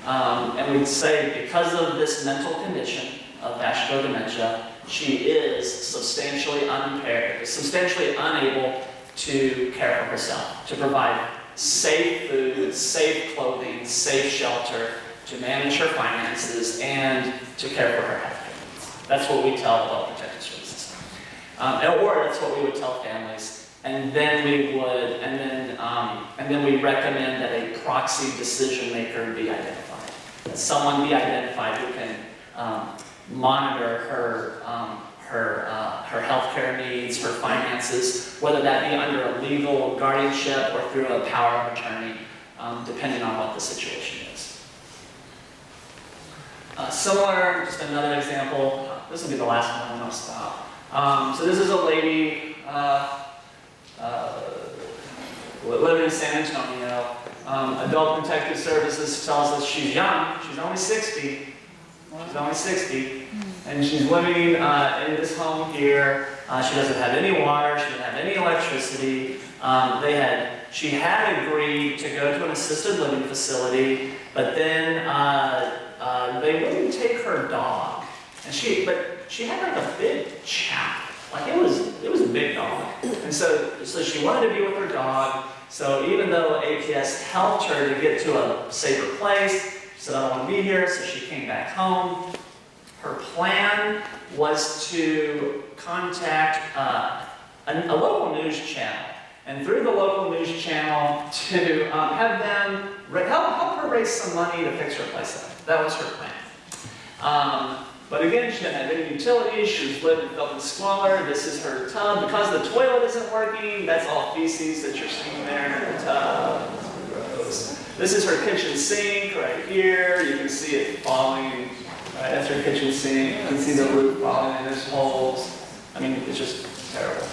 And we'd say because of this mental condition of vascular dementia, she is substantially unimpaired, substantially unable to care for herself, to provide safe food, safe clothing, safe shelter, to manage her finances, and to care for her health care needs. That's what we tell Adult Protective Services. Or that's what we would tell families. and then we recommend that a proxy decision maker be identified. That someone be identified who can monitor her healthcare needs, her finances, whether that be under a legal guardianship or through a power of attorney, depending on what the situation is. Similar, just another example. This will be the last one, and I'll stop. So this is a lady living in San Antonio. Adult Protective Services tells us she's young. She's only 60. She's only 60. And she's living in this home here. She doesn't have any water. She doesn't have any electricity. She had agreed to go to an assisted living facility, but then they wouldn't take her dog. But she had like a big chow. Like it was a big dog. And so she wanted to be with her dog. So even though APS helped her to get to a safer place, she said, I don't want to be here, so she came back home. Her plan was to contact a local news channel. And through the local news channel to have them help her raise some money to fix her place up. That was her plan. But again, she didn't have any utilities. She was living in open squalor. This is her tub. Because the toilet isn't working, that's all feces that you're seeing there in the tub. Gross. This is her kitchen sink right here. You can see it falling. Right, that's her kitchen sink. You can see the roof falling in there's holes. I mean, it's just terrible.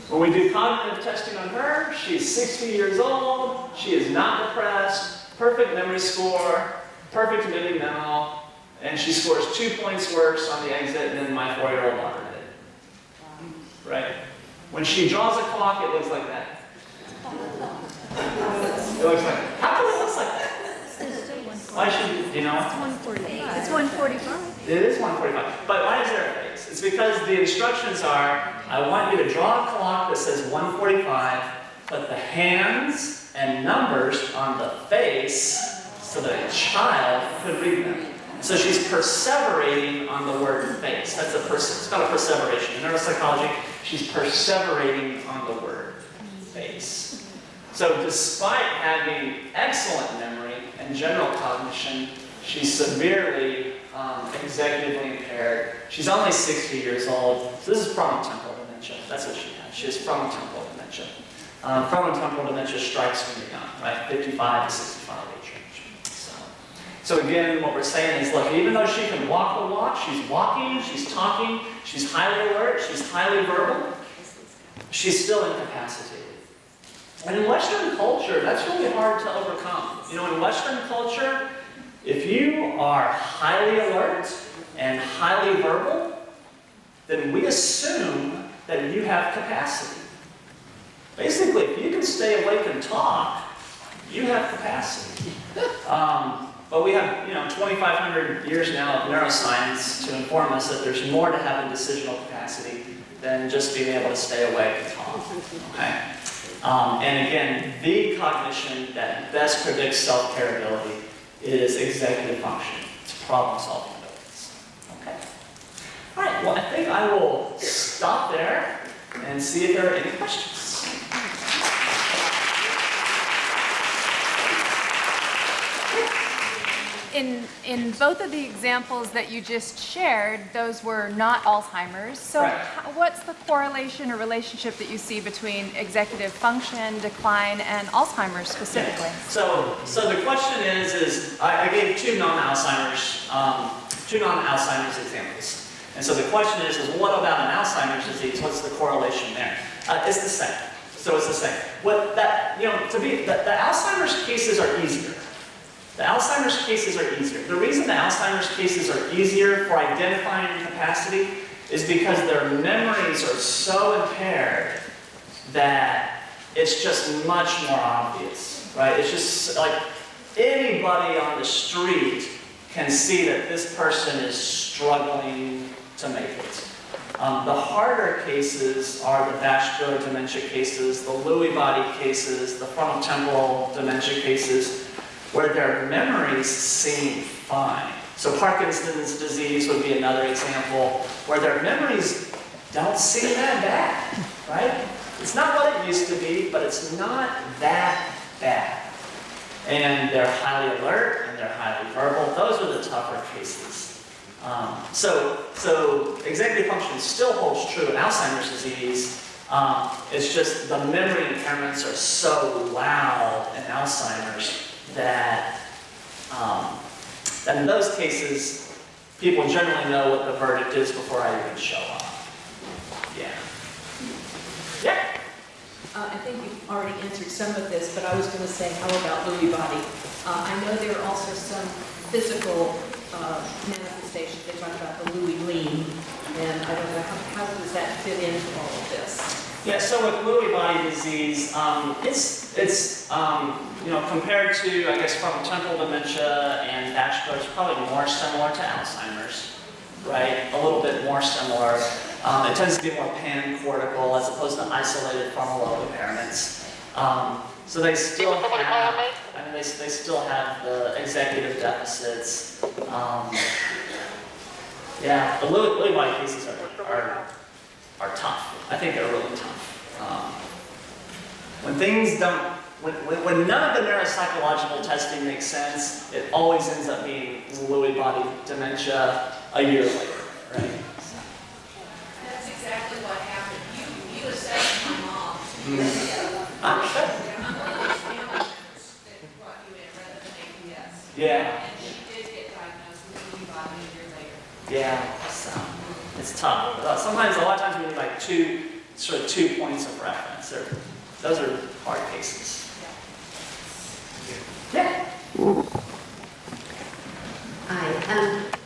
When we do cognitive testing on her, she's 60 years old. She is not depressed. Perfect memory score. Perfect mini memo. And she scores 2 points worse on the exit than my 4-year-old daughter did. Right? When she draws a clock, it looks like that. It looks like, how come it looks like that? Why should you know? It's 145. It's 145. It is 145. But why is there a face? It's because the instructions are, I want you to draw a clock that says 145, put the hands and numbers on the face so that a child could read them. So she's perseverating on the word face. That's it's called a perseveration. In neuropsychology, she's perseverating on the word face. So despite having excellent memory and general cognition, she's severely executively impaired. She's only 60 years old. So this is frontotemporal dementia. That's what she has. She has frontotemporal dementia. Frontotemporal dementia strikes when you're young, right? 55 to 65 age range. So again, what we're saying is, look, even though she can walk the walk, she's walking, she's talking, she's highly alert, she's highly verbal, she's still incapacitated. And in Western culture, that's really hard to overcome. You know, in Western culture, if you are highly alert and highly verbal, then we assume that you have capacity. Basically, if you can stay awake and talk, you have capacity. But we have, 2,500 years now of neuroscience to inform us that there's more to having decisional capacity than just being able to stay awake and talk. Okay? And again, the cognition that best predicts self-care ability is executive function. It's problem-solving abilities. Okay? All right, well, I think I will stop there and see if there are any questions. In both of the examples that you just shared, those were not Alzheimer's. So Right. what's the correlation or relationship that you see between executive function decline and Alzheimer's specifically? Yeah. So the question is I gave two non-Alzheimer's examples. And so the question is what about an Alzheimer's disease? What's the correlation there? It's the same. So it's the same. The Alzheimer's cases are easier. The Alzheimer's cases are easier. The reason the Alzheimer's cases are easier for identifying incapacity is because their memories are so impaired that it's just much more obvious, right? It's just like anybody on the street can see that this person is struggling to make it. The harder cases are the vascular dementia cases, the Lewy body cases, the frontotemporal dementia cases, where their memories seem fine. So Parkinson's disease would be another example where their memories don't seem that bad, right? It's not what it it used to be, but it's not that bad. And they're highly alert and they're highly verbal. Those are the tougher cases. So executive function still holds true in Alzheimer's disease. It's just the memory impairments are so loud in Alzheimer's that in those cases, people generally know what the verdict is before I even show up. Yeah. Yeah. I think you've already answered some of this, but I was going to say, how about Lewy body? I know there are also some physical manifestations. They talk about the Lewy lean, and I don't know, how does that fit into all of this? Yeah, so with Lewy body disease, it's compared to, I guess, frontotemporal dementia and vascular, it's probably more similar to Alzheimer's, right? A little bit more similar. It tends to be more pan-cortical as opposed to isolated frontal lobe impairments. So they still have, they still have the executive deficits. Yeah, the Lewy body cases are tough. I think they're really tough. When things don't, when none of the neuropsychological testing makes sense, it always ends up being Lewy body dementia a year later, right? That's exactly what happened. You assessed my mom. Mm. That brought you in rather than APS. Yeah. And she did get diagnosed with Lewy body a year later. Yeah, so it's tough. Sometimes, a lot of times we need like two points of reference. Those are hard cases. Yeah. Hi.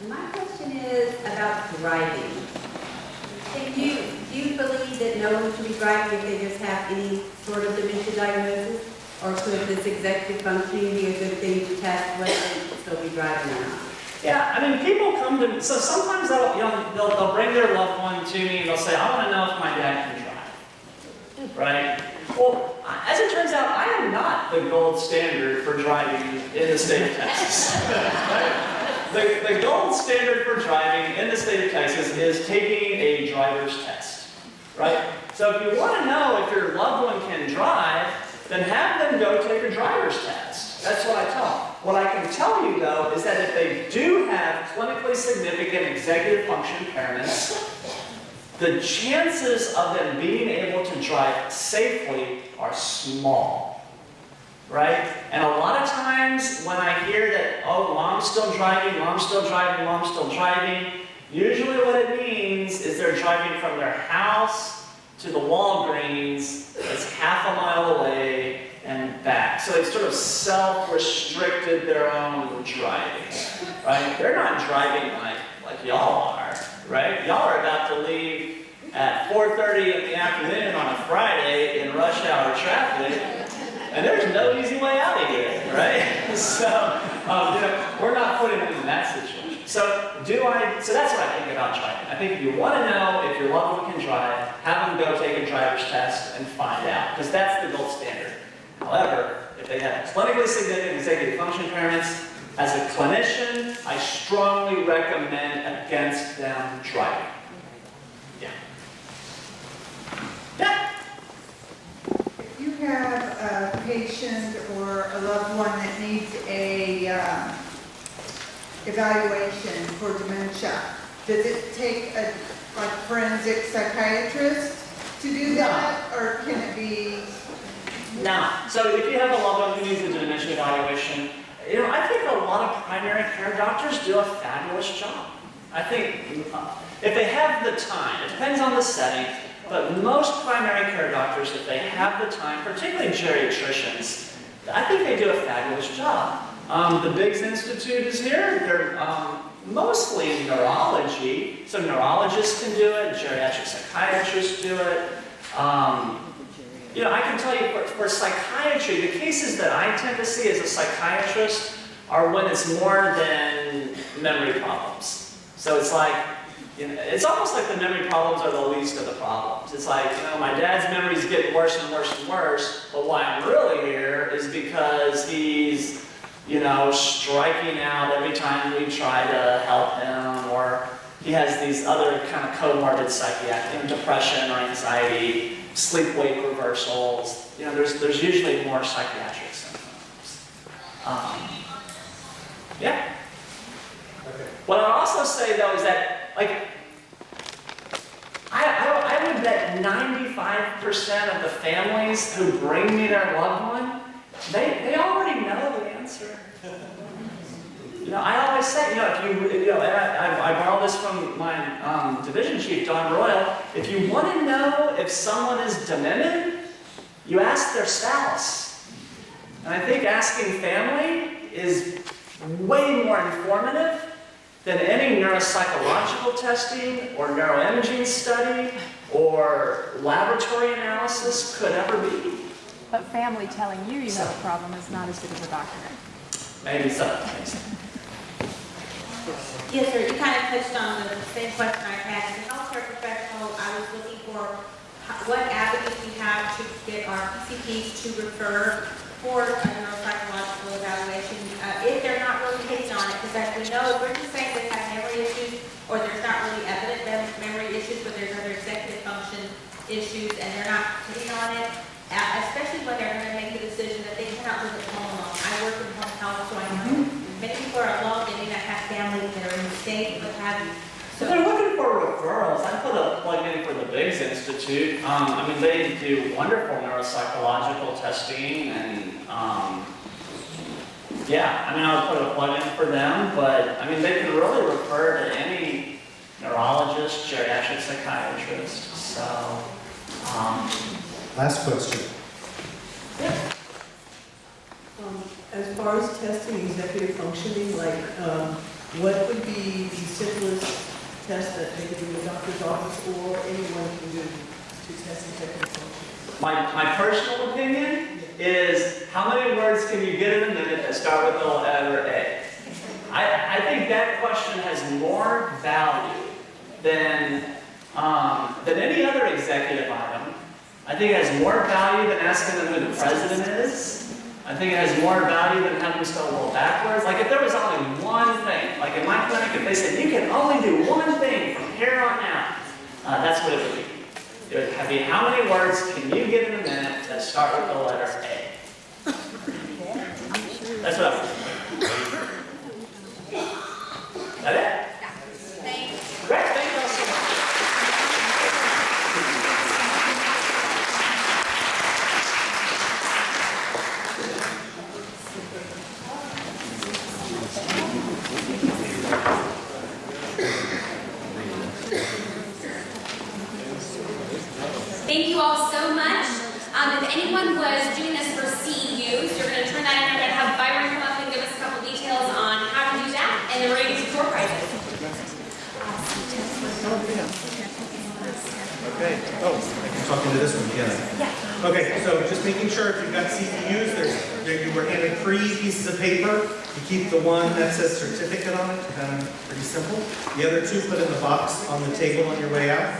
My question is about driving. Do you believe that no one should be driving if they just have any sort of dementia diagnosis? Or could this executive functioning be a good thing to test whether they still be driving or not? Yeah, I mean, people come to me, so sometimes they'll bring their loved one to me and they'll say, I want to know if my dad can drive, right? Well, as it turns out, I am not the gold standard for driving in the state of Texas. Right? The gold standard for driving in the state of Texas is taking a driver's test, right? So if you want to know if your loved one can drive, then have them go take a driver's test. That's what I tell them. What I can tell you, though, is that if they do have clinically significant executive function impairments, the chances of them being able to drive safely are small, right? And a lot of times when I hear that, oh, mom's still driving, mom's still driving, mom's still driving, usually what it means is they're driving from their house to the Walgreens that's half a mile away and back. So they've sort of self-restricted their own driving, right? They're not driving like y'all are, right? Y'all are about to leave at 4:30 in the afternoon on a Friday in rush hour traffic, and there's no easy way out of here, right? So, we're not putting them in that situation. So that's what I think about driving. I think if you want to know if your loved one can drive, have them go take a driver's test and find out, because that's the gold standard. However, if they have clinically significant executive function impairments, as a clinician, I strongly recommend against them driving. Yeah. Yeah. If you have a patient or a loved one that needs a evaluation for dementia, does it take a forensic psychiatrist to do that, or can it be? No. So if you have a loved one who needs a dementia evaluation, I think a lot of primary care doctors do a fabulous job. I think if they have the time, it depends on the setting, but most primary care doctors, if they have the time, particularly geriatricians, I think they do a fabulous job. The Biggs Institute is here. They're mostly neurology, so neurologists can do it, geriatric psychiatrists do it. I can tell you for psychiatry, the cases that I tend to see as a psychiatrist are when it's more than memory problems. So it's like, it's almost like the memory problems are the least of the problems. It's like, my dad's memory's getting worse and worse and worse, but why I'm really here is because he's, striking out every time we try to help him, or he has these other kind of comorbid psychiatric, depression or anxiety, sleep-wake reversals. You know, there's usually more psychiatric symptoms. Yeah. Okay. What I'll also say though is that, like, I would bet 95% of the families who bring me their loved one, they already know the answer. You know, I always say, and I borrow this from my division chief, Don Royal, if you want to know if someone is demented, you ask their spouse. And I think asking family is way more informative than any neuropsychological testing or neuroimaging study or laboratory analysis could ever be. But family telling you you have a problem is not as good as a document. Maybe so. Yes, sir. You kind of touched on the same question I had. As a healthcare professional, I was looking for what avenues we have to get our PCPs to refer for a neuropsychological evaluation if they're not really hitting on it. Because as we know, if we're just saying they have memory issues or there's not really evident memory issues, but there's other executive function issues and they're not hitting on it, especially when they're going to make the decision that they cannot live at home alone. I work in home health, so I know many people are alone. They may not have families that are in the state, what have you. So they're looking for referrals. I put a plug in for the Biggs Institute. I mean, they do wonderful neuropsychological testing, and yeah, I mean, I'll put a plug in for them. But I mean, they can really refer to any neurologist, geriatric psychiatrist. So, Last question. As far as testing executive functioning, like what would be the simplest test that they could do in the doctor's office or anyone can do to test executive functioning? my personal opinion is how many words can you get in a minute that start with the letter A? I think that question has more value than any other executive item. I think it has more value than asking them who the president is. I think it has more value than having them spell a little backwards. Like if there was only one thing, like in my clinic, if they said you can only do one thing from here on out, that's what it would be. It would be how many words can you get in a minute that start with the letter A? That's what I would do. Is that it? Thanks. Great, thank you all so much. Thank you all so much. If anyone was doing this for CEUs, you're going to turn that in. I'm going to have Byron come up and give us a couple details on how to do that, and then we're going to get some door prizes. Okay. Oh, I can talk into this one, can I? Yeah. Okay, so just making sure if you've got CEUs, you were handed 3 pieces of paper. You keep the one that says certificate on it, kind of pretty simple. The other 2 put in the box on the table on your way out.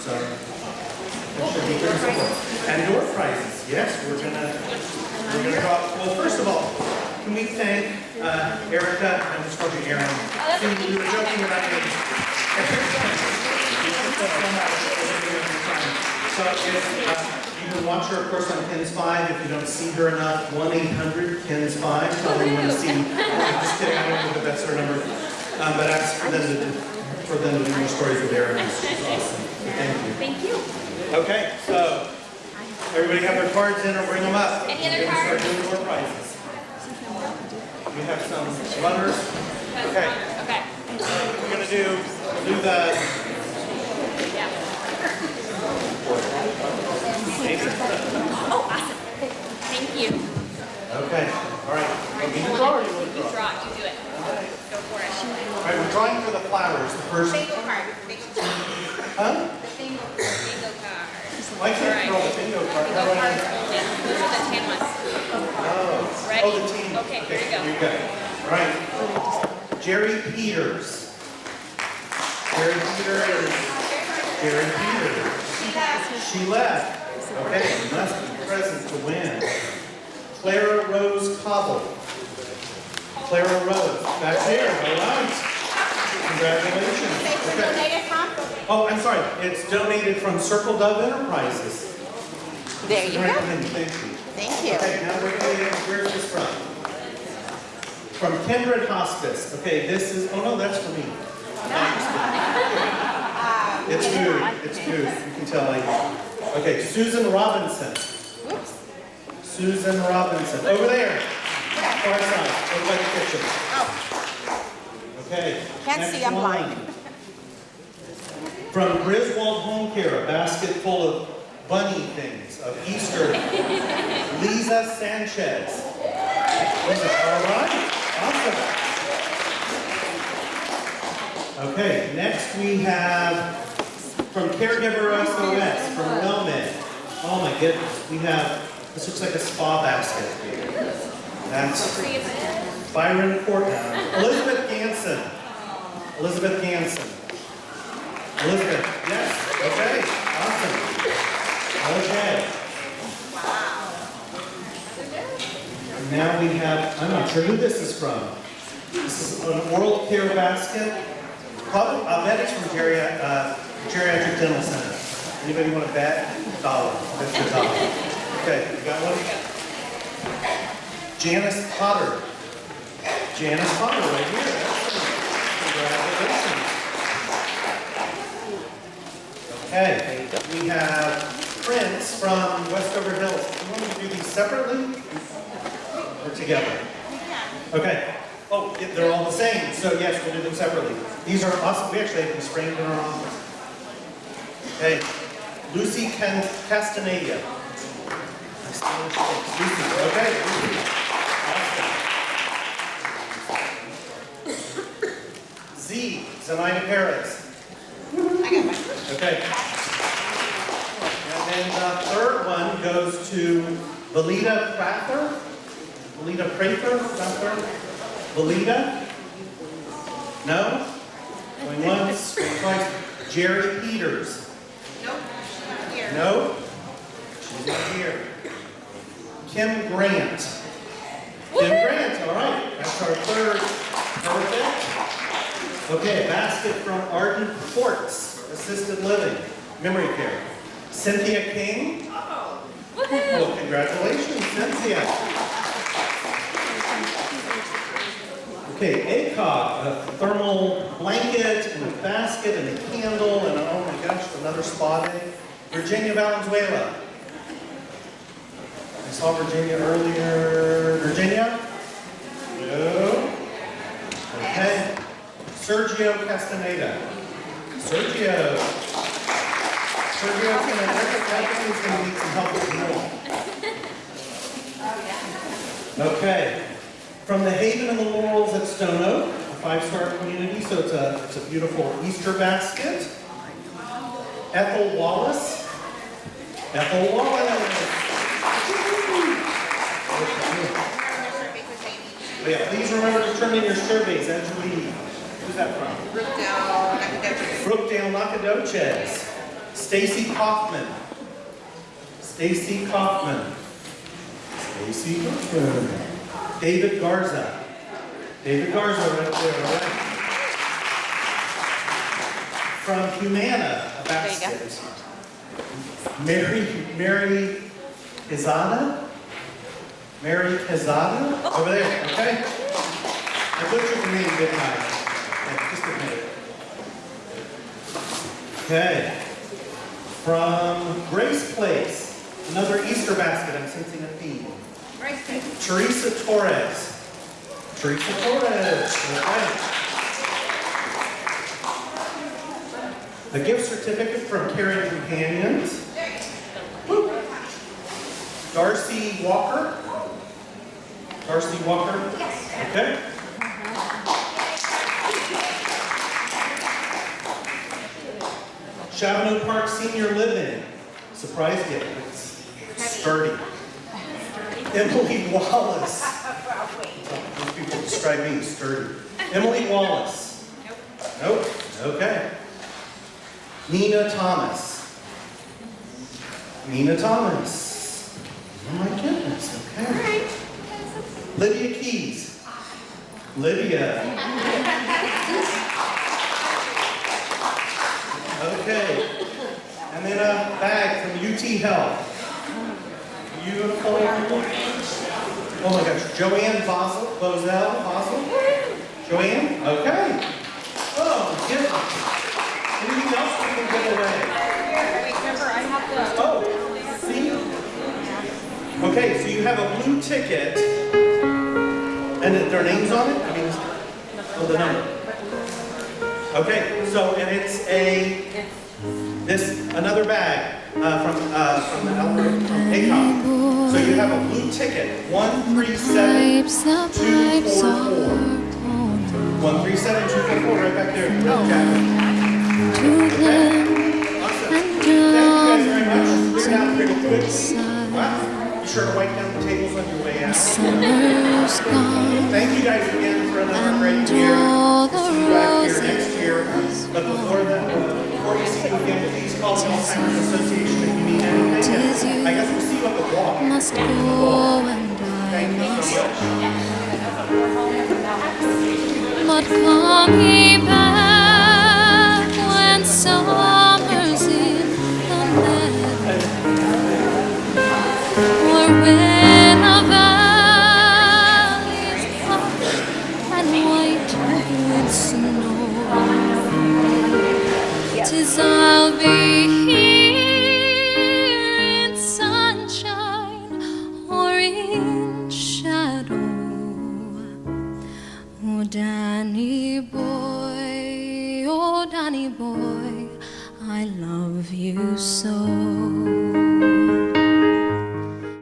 So it should be pretty simple. And door prizes, yes, we're gonna draw. Well, first of all, can we thank Erica? I'm just calling you Erin. See, we were joking about names. So if you can watch her, of course, on KENS5. If you don't see her enough, 1-800-KENS5. Tell them you want to see. Just kidding, I don't know if that's her number. But ask for them to do more stories with Erin. She's awesome. Thank you. Thank you. Okay, so everybody have their cards in or bring them up. Any other We're gonna cards? start doing more prizes. We have some runners. Okay. Okay. We're gonna do the. Yeah. Oh, awesome. Thank you. Okay. All right. You can draw or you want to You draw? draw. You do it. Go for it. All right. We're drawing for the flowers. The first. Bingo card. Bingo card. Huh? Bingo card. I can't draw the bingo card. How do I? Yeah, those are the tan ones. Oh. Ready? Oh, the team. Okay, here we go. Here you go. All right. Jerry Peters. Jerry Peters. Jerry Peters. She left. Okay, must be present to win. Clara Rose Cobble. Clara Rose, back there, all right. Congratulations. Okay. Oh, I'm sorry. It's donated from Circle Dove Enterprises. There you go. Thank you. Thank you. Okay, now where's this from? From Kindred Hospice. Okay, this is, oh no, that's for me. It's food. It's food. You can tell I eat. Okay, Susan Robinson. Whoops. Susan Robinson. Over there. Far side. Over by the kitchen. Oh, Okay. can't next see, I'm one. blind. From Griswold Home Care, a basket full of bunny things of Easter. Lisa Sanchez. All right. Awesome. Okay, next we have from Caregiver SOS, from WellMed. Oh my goodness, we have, this looks like a spa basket. That's Byron Cordes. Elizabeth Ganson. Elizabeth Ganson. Elizabeth, yes, okay, awesome. Okay. Now we have, I'm not sure who this is from. This is an oral care basket. Probably, I bet it's from Geriatric Dental Center. Anybody want to bet? $1. That's the dollar. Okay, you got one? Janice Potter. Janice Potter right here. Congratulations. Okay, we have Prince from Westover Hills. Do you want me to do these separately or together? Okay. Oh, they're all the same, so yes, we'll do them separately. These are awesome. We actually have them framed in our office. Okay. Lucy Castaneda. Lucy, okay. Awesome. Z, Zenaida Perez. Okay. And then the third one goes to Valida Prather. Valida Prather? Valida? No? Going once, going twice. Jerry Peters. Nope, she's not here. No? She's not here. Kim Grant. Kim Grant, all right. That's our third. Perfect. Okay, a basket from Ardent Courts, Assisted Living, Memory Care. Cynthia King. Well, congratulations, Cynthia. Okay, ACOG, a thermal blanket and a basket and a candle and a, oh my gosh, another spa day. Virginia Valenzuela. I saw Virginia earlier. Virginia? No. Okay. Sergio Castaneda. Sergio. Sergio's going to need some help with more. Okay. From the Haven and the Laurels at Stone Oak, a 5-star community, so it's a beautiful Easter basket. Ethel Wallace. Ethel Wallace. Oh yeah, please remember to turn in your surveys as you leave. Who's that from? Brookdale Nacogdoches. Stacy Kaufman. Stacy Kaufman. Stacy Kaufman. David Garza. David Garza right there, all right. From Humana, a basket. Mary Pizada? Mary Pizada? Over there, okay? I butchered the name, didn't I? Yeah, just a minute. Okay. From Grace Place, another Easter basket. I'm sensing a theme. Teresa Torres. Teresa Torres. Okay. A gift certificate from Caring Companions. Woo. Darcy Walker. Darcy Walker. Yes. Okay. Chavano Park Senior Living. Surprise gift. It's sturdy. Emily Wallace. Those people describe me as sturdy. Emily Wallace. Nope. Okay. Nina Thomas. Nina Thomas. Oh my goodness. Okay. Lydia Keys. Lydia. Okay. And then a bag from UT Health. Beautiful. Oh my gosh, Joanne Bozell. Joanne? Okay. Oh, give us. Anything else we can give away? Remember, I have the... Oh, see? Okay, so you have a blue ticket, and their names on it? I mean, oh, the number. Okay, so, and it's another bag from ACOM. So you have a blue ticket, 137244. 137244, right back there. Okay. Awesome. Thank you guys very much. Cleared out pretty good. Wow. Be sure to wipe down the tables on your way out. Thank you guys again for another great year. We'll see you back here next year. But before you see you again, please call the Alzheimer's Association if you need anything. I guess we'll see you at the walk. Thank you so much. But coming back when summer's in the meadow, or when a valley's hushed and white with snow, 'tis I'll be here in sunshine or in shadow. Oh, Danny boy, I love you so.